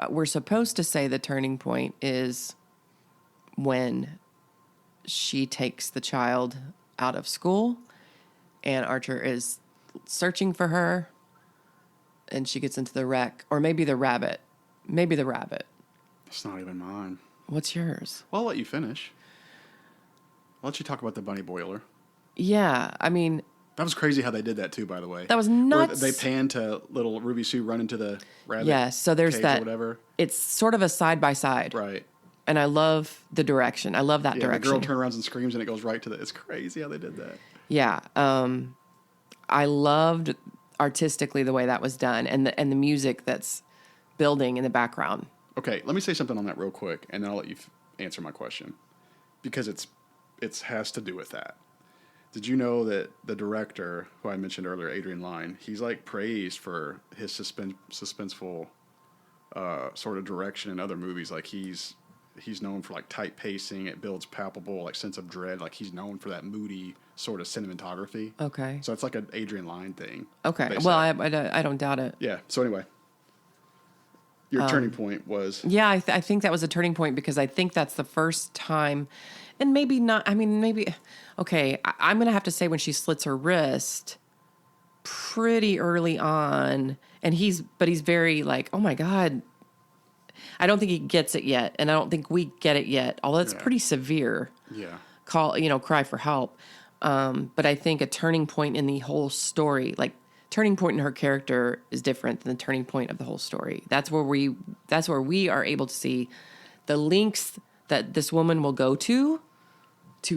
B: we're supposed to say the turning point is when she takes the child out of school, and Archer is searching for her, and she gets into the wreck, or maybe the rabbit.
A: It's not even mine.
B: What's yours?
A: Well, I'll let you finish. I'll let you talk about the bunny boiler.
B: Yeah, I mean...
A: That was crazy how they did that, too, by the way.
B: That was nuts.
A: Where they panned to little Ruby Sue run into the rabbit
B: so there's
A: cage
B: that...
A: or whatever.
B: It's sort of a side-by-side.
A: Right.
B: And I love the direction. I love that direction.
A: The girl turns around and screams, and it goes right to the... It's crazy how they did that.
B: Yeah. I loved artistically the way that was done, and the music that's building in the background.
A: Okay, let me say something on that real quick, and then I'll let you answer my question, because it has to do with that. Did you know that the director, who I mentioned earlier, Adrian Lyne, he's like praised for his suspenseful sort of direction in other movies? Like he's known for like tight pacing. It builds palpable like sense of dread. Like he's known for that moody sort of cinematography.
B: Okay.
A: So it's like an Adrian Lyne thing.
B: Okay. Well, I don't doubt it.
A: Yeah. So anyway. Your turning point was...
B: Yeah, I think that was a turning point because I think that's the first time, and maybe not, I mean, maybe, okay, I'm going to have to say when she slits her wrist pretty early on, and he's very like, oh my God, I don't think he gets it yet, and I don't think we get it yet, although it's pretty severe.
A: Yeah.
B: Cry for help. But I think a turning point in the whole story, like, turning point in her character is different than the turning point of the whole story. That's where we are able to see the links that this woman will go to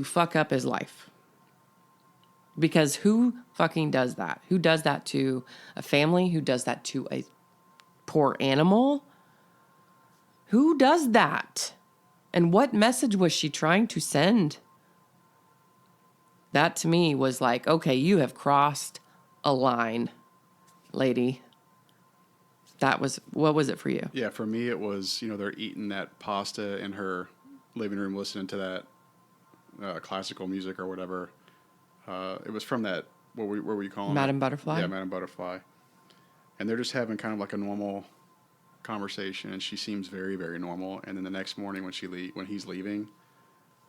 B: fuck up his life. Because who fucking does that? Who does that to a family? Who does that to a poor animal? Who does that? And what message was she trying to send? That to me was like, okay, you have crossed a line, lady. What was it for you?
A: Yeah, for me it was, they're eating that pasta in her living room listening to that classical music or whatever. It was from that, what were you calling
B: Madam
A: it?
B: Butterfly?
A: Yeah, Madam Butterfly. And they're just having kind of like a normal conversation, and she seems very, very normal. And then the next morning when he's leaving,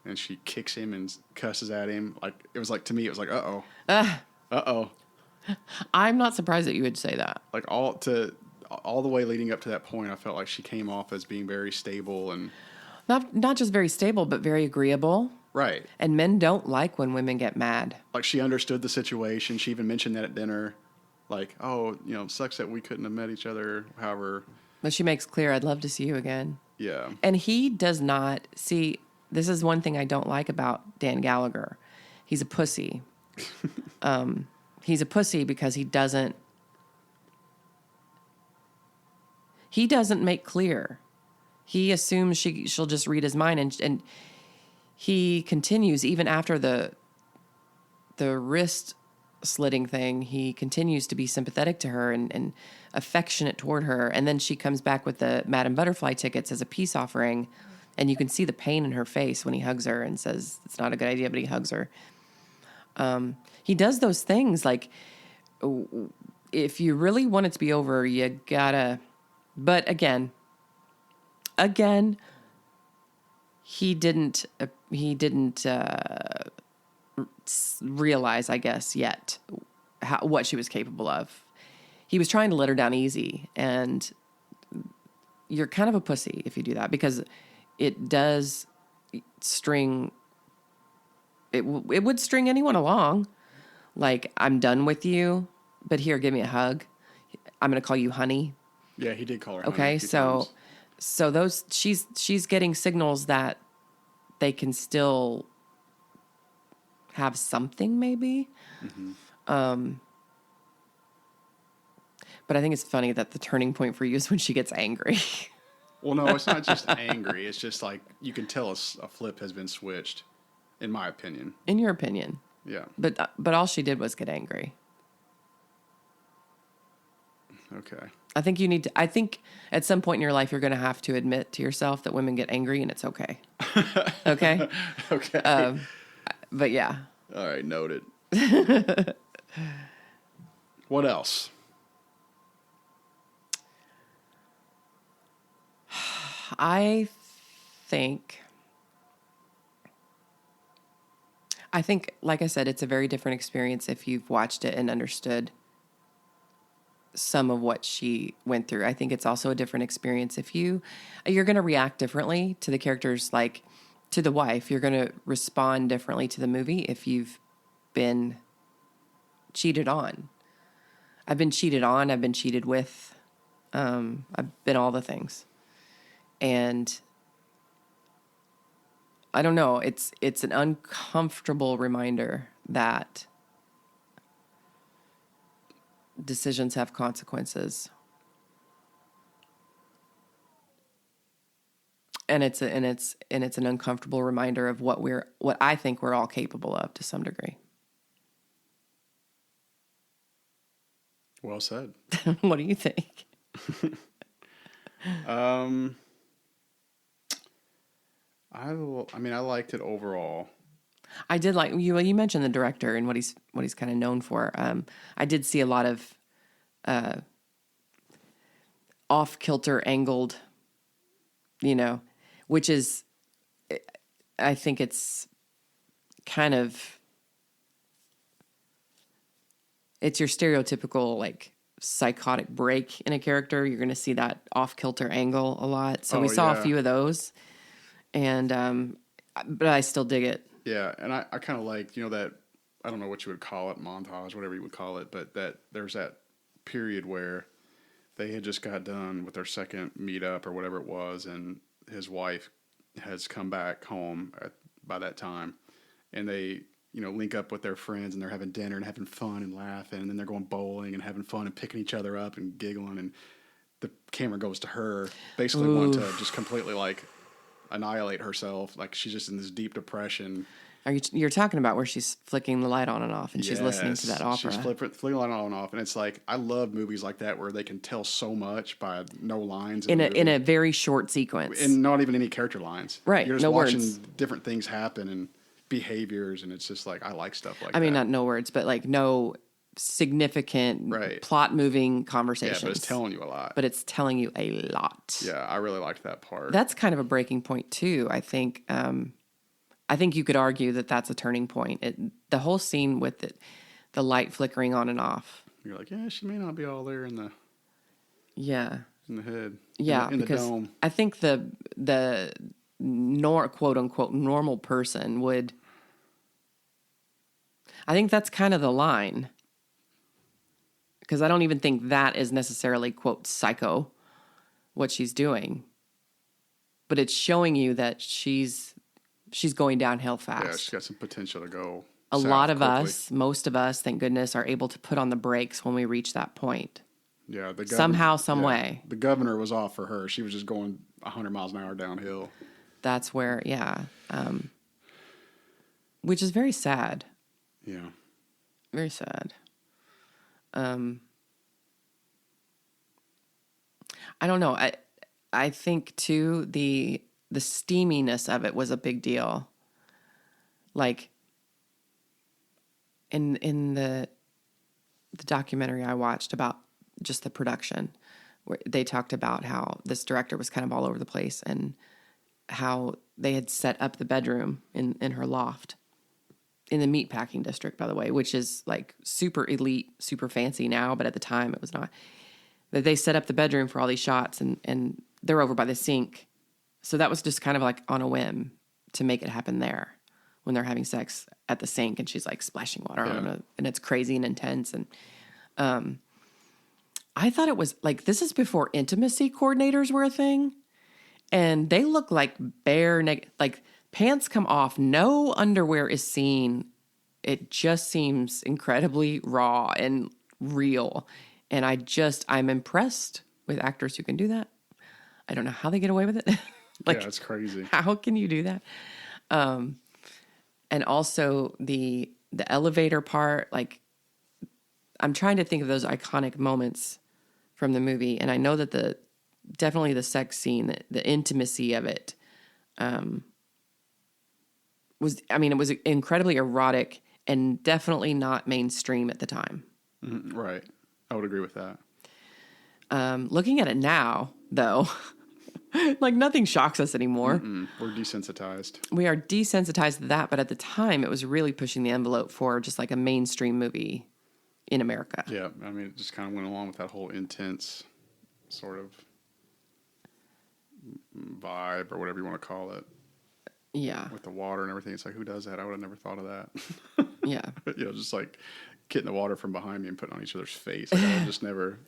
A: and she kicks him and cusses at him, like it was like, to me, it was like, uh-oh. Uh-oh.
B: I'm not surprised that you would say that.
A: Like all the way leading up to that point, I felt like she came off as being very stable and
B: Not just very stable, but very agreeable.
A: right.
B: And men don't like when women get mad.
A: Like she understood the situation. She even mentioned that at dinner. Like, oh, sucks that we couldn't have met each other. However,
B: But she makes clear, I'd love to see you again.
A: yeah.
B: And he does not see, this is one thing I don't like about Dan Gallagher. He's a pussy. He's a pussy because he doesn't make clear. He assumes she'll just read his mind, and he continues even after the wrist slitting thing. He continues to be sympathetic to her and affectionate toward her, and then she comes back with the Madame Butterfly tickets as a peace offering, and you can see the pain in her face when he hugs her and says it's not a good idea, but he hugs her. He does those things like, if you really want it to be over, you gotta. But again, he didn't realize, I guess, yet what she was capable of. He was trying to let her down easy, and you're kind of a pussy if you do that, because it does string. It would string anyone along. Like, I'm done with you, but here, give me a hug. I'm going to call you honey.
A: Yeah, he did call her honey
B: Okay,
A: a few times.
B: so those she's getting signals that they can still have something, maybe.
A: Mm-hmm.
B: But I think it's funny that the turning point for you is when she gets angry.
A: Well, no, it's not just angry. It's just like you can tell a flip has been switched, in my opinion.
B: In your opinion.
A: Yeah.
B: But all she did was get angry.
A: Okay.
B: I think at some point in your life, you're going to have to admit to yourself that women get angry, and it's okay. Okay?
A: Okay.
B: But yeah.
A: All right, noted. What else?
B: I think, like I said, it's a very different experience if you've watched it and understood some of what she went through. I think it's also a different experience if you're going to react differently to the characters, like to the wife. You're going to respond differently to the movie if you've been cheated on. I've been cheated on. I've been cheated with. I've been all the things. And I don't know, it's an uncomfortable reminder that decisions have consequences. And it's an uncomfortable reminder of what I think we're all capable of to some degree.
A: Well said.
B: What do you think?
A: I liked it overall.
B: I did like you mentioned the director and what he's kind of known for. I did see a lot of off kilter angled, which is, I think it's kind of, it's your stereotypical like psychotic break in a character. You're going to see that off kilter angle a lot. So we saw a few of those, and but I still dig it.
A: Yeah, and I kind of like, that, I don't know what you would call it, montage, whatever you would call it, but that there's that period where they had just got done with their second meetup or whatever it was, and his wife has come back home by that time, and they, link up with their friends, and they're having dinner and having fun and laughing, and then they're going bowling and having fun and picking each other up and giggling, and the camera goes to her, basically wanting to just completely, like, annihilate herself. Like, she's just in this deep depression.
B: You're talking about where she's flicking the light on and off, and she's listening to that opera.
A: She's flicking the light on and off, and it's like, I love movies like that where they can tell so much by no lines in
B: a very short sequence,
A: and not even any character lines.
B: Right?
A: You're just
B: no
A: watching
B: words.
A: different things happen, and behaviors, and it's just like, I like stuff like
B: I mean,
A: that.
B: not no words, but like no significant
A: Right.
B: plot moving
A: Yeah,
B: conversations.
A: but it's telling you a lot.
B: But it's telling you a lot.
A: Yeah, I really liked that part.
B: That's kind of a breaking point too. I think. I think you could argue that that's a turning point. The whole scene with the light flickering on and off.
A: You're like, yeah, she may not be all there in the
B: Yeah.
A: head.
B: Yeah,
A: in the
B: because
A: dome.
B: I think the quote unquote normal person would. I think that's kind of the line. Because I don't even think that is necessarily quote psycho, what she's doing. But it's showing you that she's going downhill fast.
A: Yeah, she's got some potential to go.
B: A lot of
A: quickly.
B: us, most of us, thank goodness, are able to put on the brakes when we reach that point.
A: Yeah, the
B: Somehow, some way.
A: The governor was off for her. She was just going 100 miles an hour downhill.
B: That's where, which is very sad.
A: Yeah.
B: Very sad. I don't know. I think too the steaminess of it was a big deal. Like in the documentary I watched about just the production, where they talked about how this director was kind of all over the place and how they had set up the bedroom in her loft in the meatpacking district, by the way, which is like super elite, super fancy now, but at the time it was not. That they set up the bedroom for all these shots and they're over by the sink. So that was just kind of like on a whim to make it happen there when they're having sex at the sink and she's like splashing water on it and it's crazy and intense. And I thought it was like, this is before intimacy coordinators were a thing. And they look like bare naked, like pants come off, no underwear is seen. It just seems incredibly raw and real. And I'm impressed with actors who can do that. I don't know how they get away with it.
A: Like, yeah, it's crazy.
B: How can you do that? And also the elevator part, like I'm trying to think of those iconic moments from the movie. And I know that definitely the sex scene, the intimacy of it, it was incredibly erotic and definitely not mainstream at the time.
A: Mm-hmm, right. I would agree with that.
B: Looking at it now, though, like nothing shocks us anymore.
A: We're desensitized.
B: We are desensitized to that, but at the time, it was really pushing the envelope for just like a mainstream movie in America.
A: Yeah, I mean, it just kind of went along with that whole intense sort of vibe or whatever you want to call it.
B: Yeah.
A: With the water and everything. It's like, who does that? I would have never thought of that.
B: Yeah.
A: Just like getting the water from behind me and putting it on each other's face. Like, I would just never...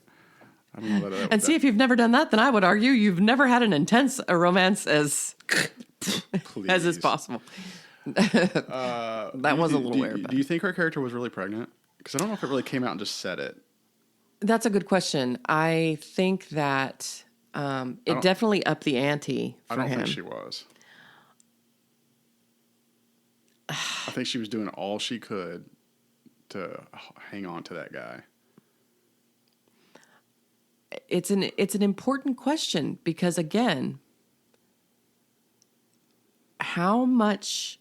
A: I don't know that.
B: And see, if you've never done that, then I would argue you've never had an intense romance as is possible. That was a little weird.
A: Do you think her character was really pregnant? Because I don't know if it really came out and just said it.
B: That's a good question. I think that it definitely upped the ante for him.
A: I don't think she was. I think she was doing all she could to hang on to that guy.
B: It's an important question because, again, how much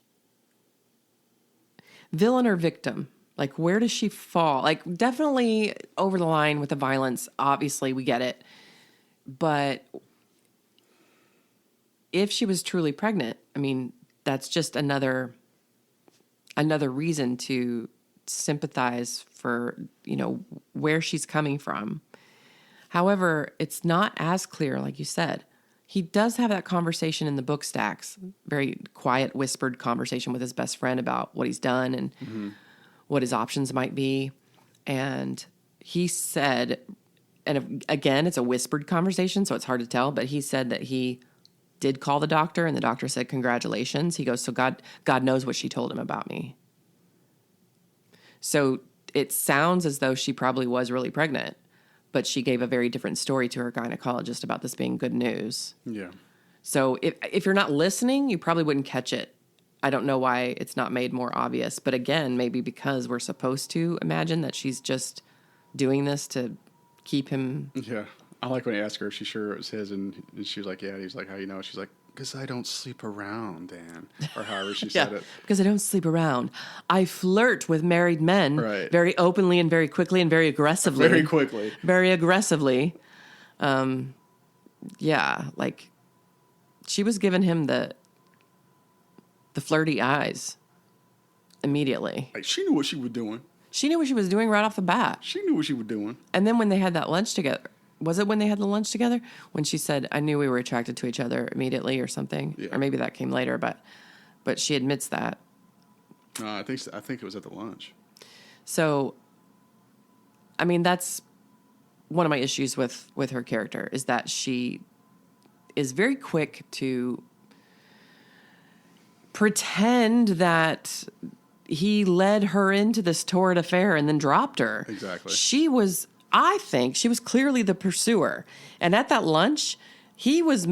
B: villain or victim? Like, where does she fall? Like, definitely over the line with the violence. Obviously, we get it. But if she was truly pregnant, I mean, that's just another reason to sympathize for, where she's coming from. However, it's not as clear, like you said. He does have that conversation in the book stacks, very quiet, whispered conversation with his best friend about what he's done and what his options might be. And he said, and again, it's a whispered conversation, so it's hard to tell, but he said that he did call the doctor, and the doctor said, congratulations. He goes, so God knows what she told him about me. So it sounds as though she probably was really pregnant, but she gave a very different story to her gynecologist about this being good news.
A: Yeah.
B: So if you're not listening, you probably wouldn't catch it. I don't know why it's not made more obvious. But again, maybe because we're supposed to imagine that she's just doing this to keep him.
A: Yeah. I like when he asked her if she's sure it was his, and she was like, yeah. And he's like, how you know? She's like, Because I don't sleep around, Dan. Or however she
B: Yeah,
A: said it.
B: because I don't sleep around. I flirt with married men
A: Right.
B: very openly and very quickly and very aggressively.
A: Very quickly.
B: Very aggressively. Yeah, like she was giving him the flirty eyes immediately.
A: Like, she knew what she was doing.
B: She knew what she was doing right off the bat.
A: She knew what she was doing.
B: And then when they had that lunch together, was it when they had the lunch together? When she said, I knew we were attracted to each other immediately or something.
A: Yeah.
B: Or maybe that came later, but she admits that.
A: I think it was at the lunch.
B: So, I mean, that's one of my issues with her character is that she is very quick to pretend that he led her into this torrid affair and then dropped her.
A: Exactly.
B: I think she was clearly the pursuer. And at that lunch, he was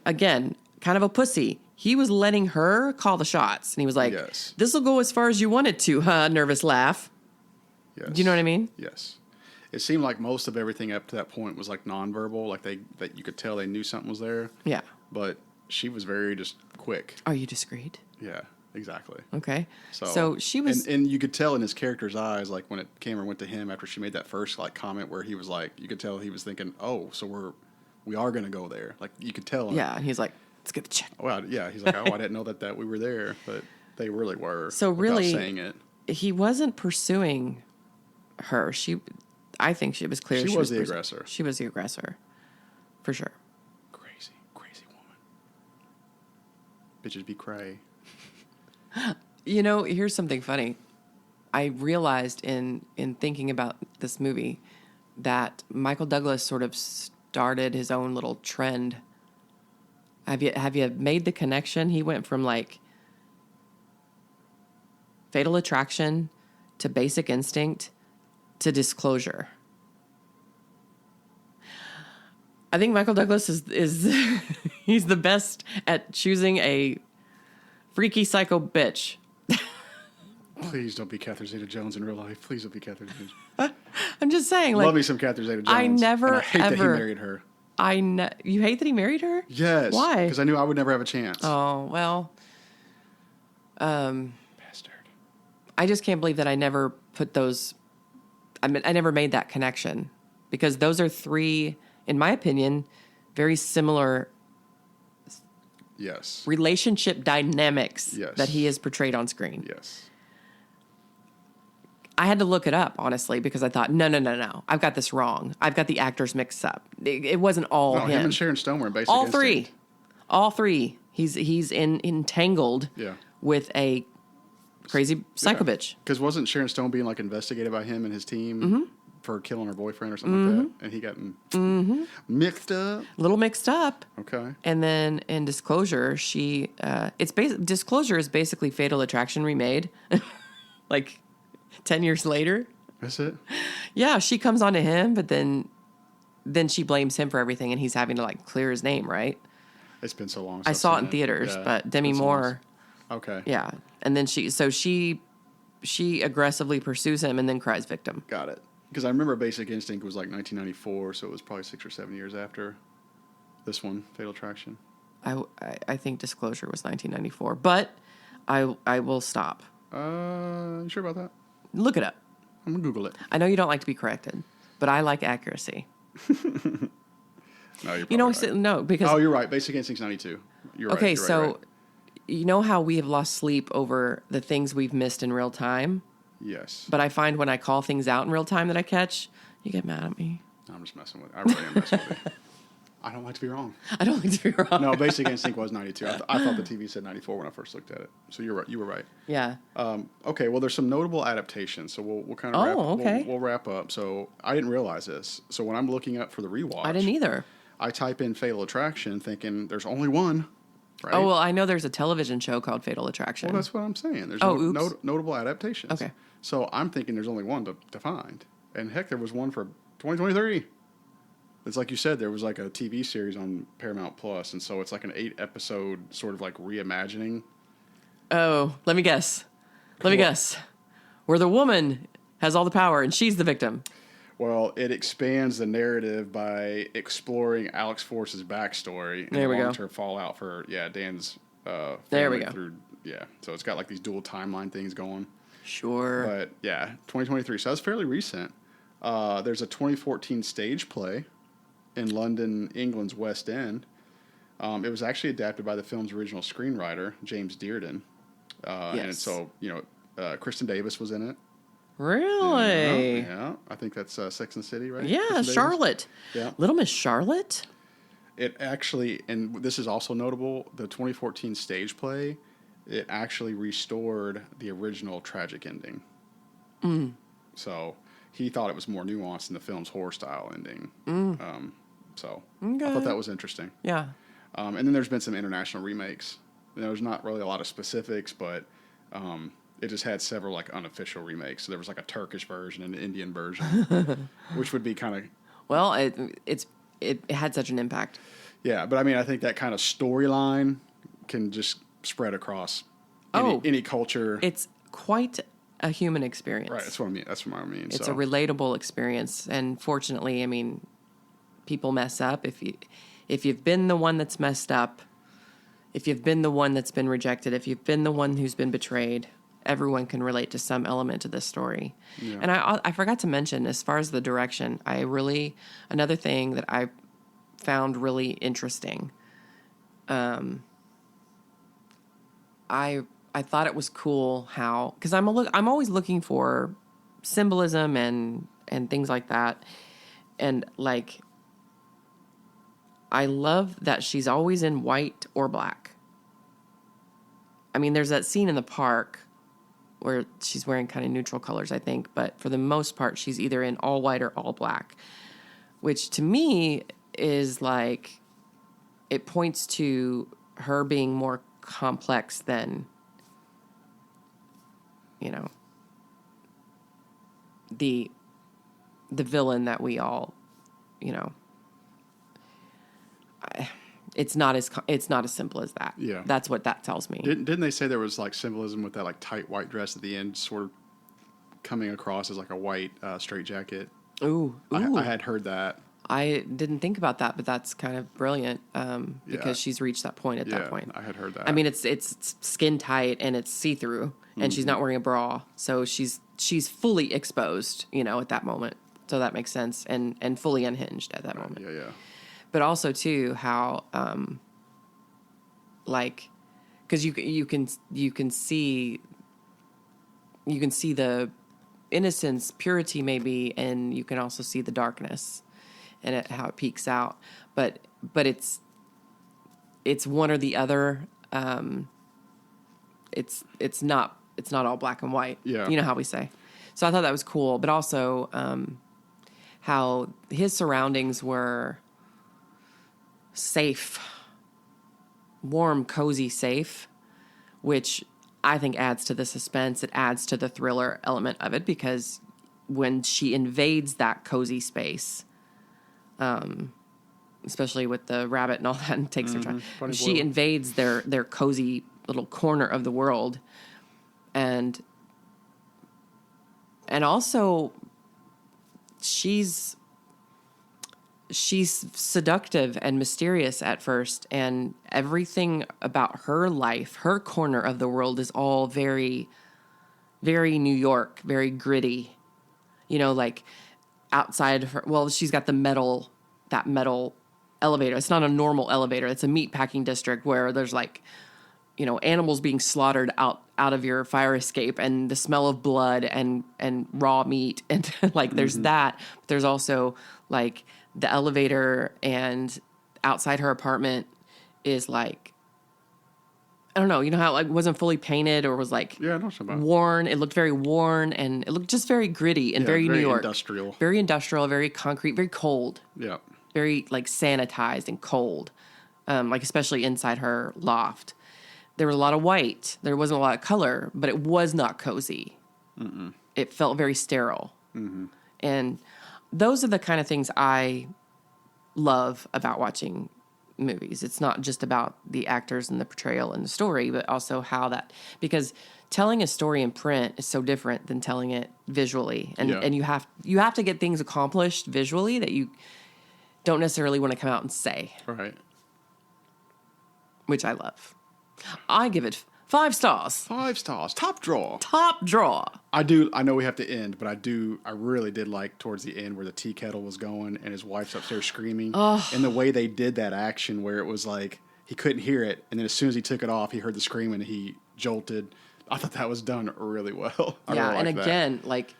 B: again, kind of a pussy. He was letting her call the shots. And he was like,
A: Yes.
B: This will go as far as you want it to, huh? Nervous laugh.
A: Yes.
B: Do you know what I mean?
A: Yes. It seemed like most of everything up to that point was like nonverbal, like that you could tell they knew something was there.
B: Yeah.
A: But she was very just quick.
B: Are you discreet?
A: Yeah, exactly.
B: Okay.
A: So
B: she was...
A: and you could tell in his character's eyes, like when camera went to him after she made that first like comment where he was like, you could tell he was thinking, oh, so we are going to go there. Like you could tell.
B: Yeah, and he's like, let's get the check.
A: Well, yeah, he's like, oh, I didn't know that we were there, but they really were.
B: So really,
A: without saying it.
B: He wasn't pursuing her. I think she was clear.
A: She was the aggressor.
B: She was the aggressor, for sure.
A: Crazy woman. Bitches be cray.
B: You know, here's something funny. I realized in thinking about this movie that Michael Douglas sort of started his own little trend. Have you made the connection? He went from like Fatal Attraction to Basic Instinct to Disclosure. I think Michael Douglas is he's the best at choosing a freaky psycho bitch.
A: Please don't be Catherine Zeta-Jones in real life. Please don't be Catherine Zeta-Jones.
B: I'm just saying, like,
A: Love me some Catherine Zeta-Jones.
B: I never,
A: and I hate
B: ever
A: that he married her.
B: You hate that he married her?
A: Yes.
B: Why?
A: Because I knew I would never have a chance.
B: Oh, well.
A: Bastard.
B: I just can't believe that I never put those... I never made that connection. Because those are three, in my opinion, very similar
A: Yes.
B: relationship dynamics
A: Yes.
B: that he has portrayed on screen.
A: Yes.
B: I had to look it up, honestly, because I thought, no. I've got this wrong. I've got the actors mixed up. It wasn't all
A: No, him and Sharon Stone were in Basic
B: all
A: Instinct.
B: All three. He's entangled
A: Yeah.
B: with a crazy psycho bitch.
A: Because wasn't Sharon Stone being like investigated by him and his team for killing her boyfriend or something like that? And he got mixed up.
B: A little mixed up.
A: Okay.
B: And then in Disclosure, Disclosure is basically Fatal Attraction remade. Like 10 years later.
A: That's it?
B: Yeah, she comes on to him, but then she blames him for everything, and he's having to like clear his name, right?
A: It's been so long.
B: I saw it in theaters, but Demi Moore.
A: Okay.
B: Yeah, and then she aggressively pursues him and then cries victim.
A: Got it. Because I remember Basic Instinct was like 1994, so it was probably 6 or 7 years after this one, Fatal Attraction.
B: I think Disclosure was 1994, but I will stop.
A: You sure about that?
B: Look it up.
A: I'm gonna Google it.
B: I know you don't like to be corrected, but I like accuracy.
A: No, you're probably right.
B: No, because...
A: Oh, you're right. Basic Instinct's 92. You're right.
B: Okay,
A: You're
B: so
A: right.
B: You know how we have lost sleep over the things we've missed in real time?
A: Yes.
B: But I find when I call things out in real time that I catch, you get mad at me.
A: I'm just messing with it. I really am messing with it. I don't like to be wrong.
B: I don't like to be wrong.
A: No, Basic Instinct was 92. I thought the TV said 94 when I first looked at it. So you're right. You were right.
B: Yeah.
A: Okay, well, there's some notable adaptations. So we'll kind of we'll wrap up. So I didn't realize this. So when I'm looking up for the rewatch.
B: I didn't either.
A: I type in Fatal Attraction thinking there's only one. Right?
B: Oh, well, I know there's a television show called Fatal Attraction.
A: Well, that's what I'm saying. There's notable adaptations.
B: Okay.
A: So I'm thinking there's only one to find. And heck, there was one for 2023. It's like you said, there was like a TV series on Paramount Plus, and so it's like an 8-episode sort of like reimagining.
B: Oh, let me guess. Where the woman has all the power and she's the victim.
A: Well, it expands the narrative by exploring Alex Force's backstory and
B: There
A: the
B: we go.
A: long-term fallout for Dan's
B: There we
A: family
B: go.
A: through So it's got like these dual timeline things going.
B: Sure.
A: But yeah, 2023. So that's fairly recent. There's a 2014 stage play in London, England's West End. It was actually adapted by the film's original screenwriter, James Dearden.
B: Yes.
A: And so, Kristen Davis was in it.
B: Really?
A: Yeah. I think that's Sex and the City, right?
B: Yeah,
A: Kristen Davis?
B: Charlotte.
A: Yeah.
B: Little Miss Charlotte?
A: It actually, and this is also notable, the 2014 stage play, it actually restored the original tragic ending. So he thought it was more nuanced than the film's horror style ending. So I thought that was interesting.
B: Yeah.
A: And then there's been some international remakes. There's not really a lot of specifics, but it just had several like unofficial remakes. So there was like a Turkish version and an Indian version, which would be kind of
B: Well, it had such an impact.
A: yeah. But I mean, I think that kind of storyline can just spread across any culture.
B: It's quite a human experience.
A: Right. That's what I mean. That's what I mean.
B: It's a relatable experience, and fortunately, I mean, people mess up. If you've been the one that's messed up, if you've been the one that's been rejected, if you've been the one who's been betrayed, everyone can relate to some element of this story. Yeah. And I forgot to mention, as far as the direction, another thing that I found really interesting. I thought it was cool how, because I'm always looking for symbolism and things like that, and like I love that she's always in white or black. I mean, there's that scene in the park where she's wearing kind of neutral colors, I think, but for the most part, she's either in all white or all black, which to me is like, it points to her being more complex than, the villain that we all, it's not as simple as that.
A: Yeah.
B: That's what that tells me.
A: Didn't they say there was like symbolism with that like tight white dress at the end, sort of coming across as like a white straitjacket?
B: Ooh.
A: I had heard that.
B: I didn't think about that, but that's kind of brilliant because she's reached that point at that point.
A: I had heard that.
B: I mean, it's skin tight and it's see through, and she's not wearing a bra, so she's fully exposed, at that moment. So that makes sense, and fully unhinged at that moment.
A: Yeah.
B: But also too how, like, because you can see the innocence, purity maybe, and you can also see the darkness and how it peaks out. But it's one or the other. It's not all black and white.
A: Yeah.
B: You know how we say. So I thought that was cool, but also how his surroundings were safe, warm, cozy, safe, which I think adds to the suspense. It adds to the thriller element of it, because when she invades that cozy space, especially with the rabbit and all that, and takes her time, she invades their cozy little corner of the world, and also she's seductive and mysterious at first, and everything about her life, her corner of the world, is all very, very New York, very gritty. Like outside her, well, she's got that metal elevator. It's not a normal elevator. It's a meat packing district where there's like, animals being slaughtered out of your fire escape, and the smell of blood and raw meat. And like, there's that. But there's also like the elevator, and outside her apartment is like, I don't know, how it like wasn't fully painted or was like worn. It looked very worn, and it looked just very gritty and very New York. Very industrial, very concrete, very cold.
A: Yeah.
B: Very like sanitized and cold. Like especially inside her loft. There was a lot of white. There wasn't a lot of color, but it was not cozy. Mm-mm. It felt very sterile. Mm-hmm. And those are the kind of things I love about watching movies. It's not just about the actors and the portrayal and the story, but also how that, because telling a story in print is so different than telling it visually. And
A: Yeah.
B: and you have to get things accomplished visually that you don't necessarily want to come out and say,
A: Right.
B: which I love. I give it 5 stars.
A: 5 stars. Top draw.
B: Top draw.
A: I know we have to end, but I really did like towards the end where the tea kettle was going and his wife's upstairs screaming.
B: Oh.
A: And the way they did that action where it was like he couldn't hear it, and then as soon as he took it off, he heard the scream and he jolted. I thought that was done really well. I
B: Yeah,
A: really
B: and
A: liked that.
B: again, like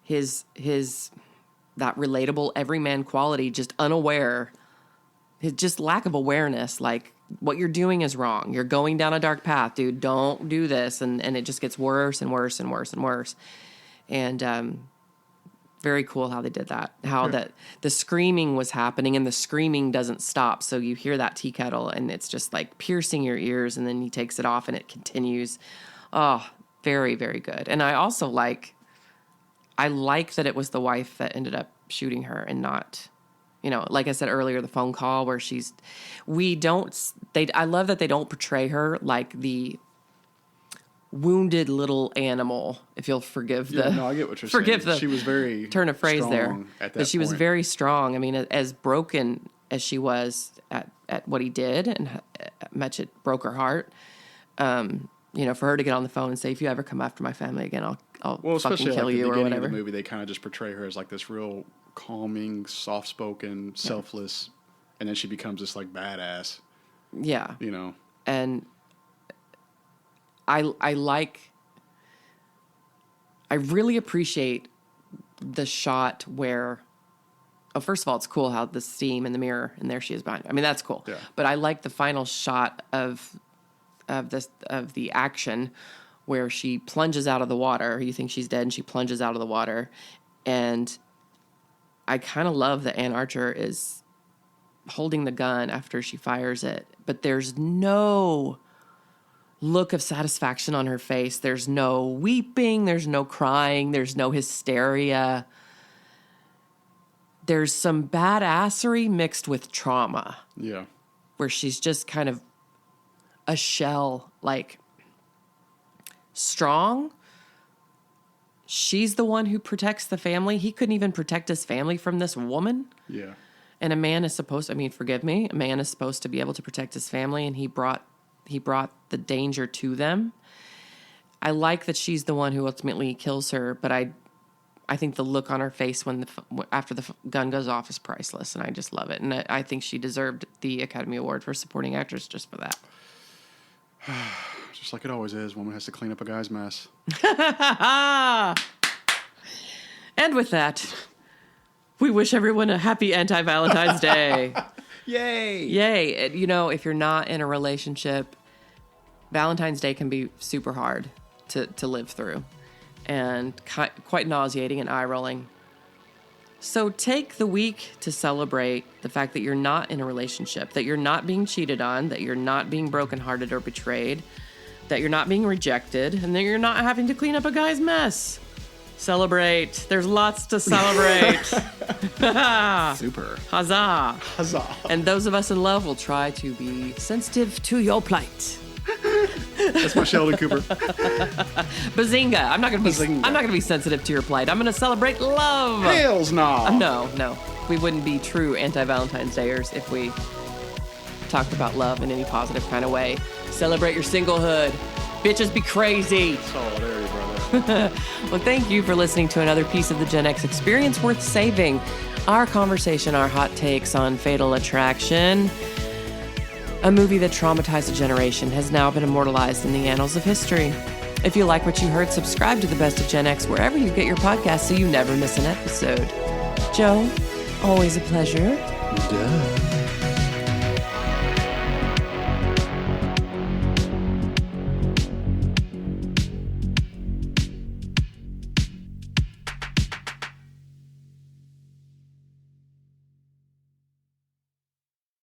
B: his that relatable everyman quality, just unaware, his just lack of awareness, like what you're doing is wrong. You're going down a dark path, dude. Don't do this, and it just gets worse and worse and worse and worse. And very cool how they did that. How that the screaming was happening and the screaming doesn't stop. So you hear that tea kettle and it's just like piercing your ears, and then he takes it off and it continues. Oh, very, very good. And I also like that it was the wife that ended up shooting her and not, like I said earlier, the phone call where I love that they don't portray her like the wounded little animal, if you'll forgive
A: Yeah, no, I get what you're
B: forgive
A: saying.
B: the
A: She was very
B: turn of phrase
A: strong
B: there.
A: at that
B: But she was
A: point.
B: very strong. I mean, as broken as she was at what he did, and much it broke her heart. For her to get on the phone and say, "If you ever come after my family again, I'll
A: Well,
B: fucking
A: especially
B: kill
A: like
B: you,"
A: the
B: or
A: beginning
B: whatever.
A: of the movie, they kind of just portray her as like this real calming, soft-spoken, selfless, and then she becomes this like badass.
B: Yeah,
A: And
B: I really appreciate the shot where, first of all, it's cool how the steam in the mirror, and there she is behind. I mean, that's cool.
A: Yeah.
B: But I like the final shot of the action where she plunges out of the water. You think she's dead, and she plunges out of the water. And I kind of love that Ann Archer is holding the gun after she fires it, but there's no look of satisfaction on her face. There's no weeping. There's no crying. There's no hysteria. There's some badassery mixed with trauma,
A: yeah,
B: where she's just kind of a shell, like strong. She's the one who protects the family. He couldn't even protect his family from this woman.
A: yeah,
B: And a man is supposed, forgive me, a man is supposed to be able to protect his family, and he brought the danger to them. I like that she's the one who ultimately kills her, but I think the look on her face after the gun goes off is priceless, and I just love it. And I think she deserved the Academy Award for supporting actress just for that.
A: just like it always is. Woman has to clean up a guy's mess.
B: And with that, we wish everyone a happy anti-Valentine's Day.
A: Yay!
B: Yay. If you're not in a relationship, Valentine's Day can be super hard to live through and quite nauseating and eye-rolling. So take the week to celebrate the fact that you're not in a relationship, that you're not being cheated on, that you're not being brokenhearted or betrayed, that you're not being rejected, and that you're not having to clean up a guy's mess. Celebrate. There's lots to celebrate.
A: Super.
B: Huzzah.
A: Huzzah.
B: And those of us in love will try to be sensitive to your plight.
A: That's my Sheldon Cooper.
B: Bazinga. I'm not
A: Bazinga.
B: gonna be sensitive to your plight. I'm gonna celebrate love.
A: Hells no.
B: No. We wouldn't be true anti-Valentine's Dayers if we talked about love in any positive kind of way. Celebrate your singlehood. Bitches be crazy.
A: Solidarity, brother.
B: Well, thank you for listening to another piece of the Gen X experience worth saving. Our conversation, our hot takes on Fatal Attraction, a movie that traumatized a generation, has now been immortalized in the annals of history. If you like what you heard, subscribe to the Best of Gen X wherever you get your podcasts so you never miss an episode. Joe, always a pleasure.
A: Duh.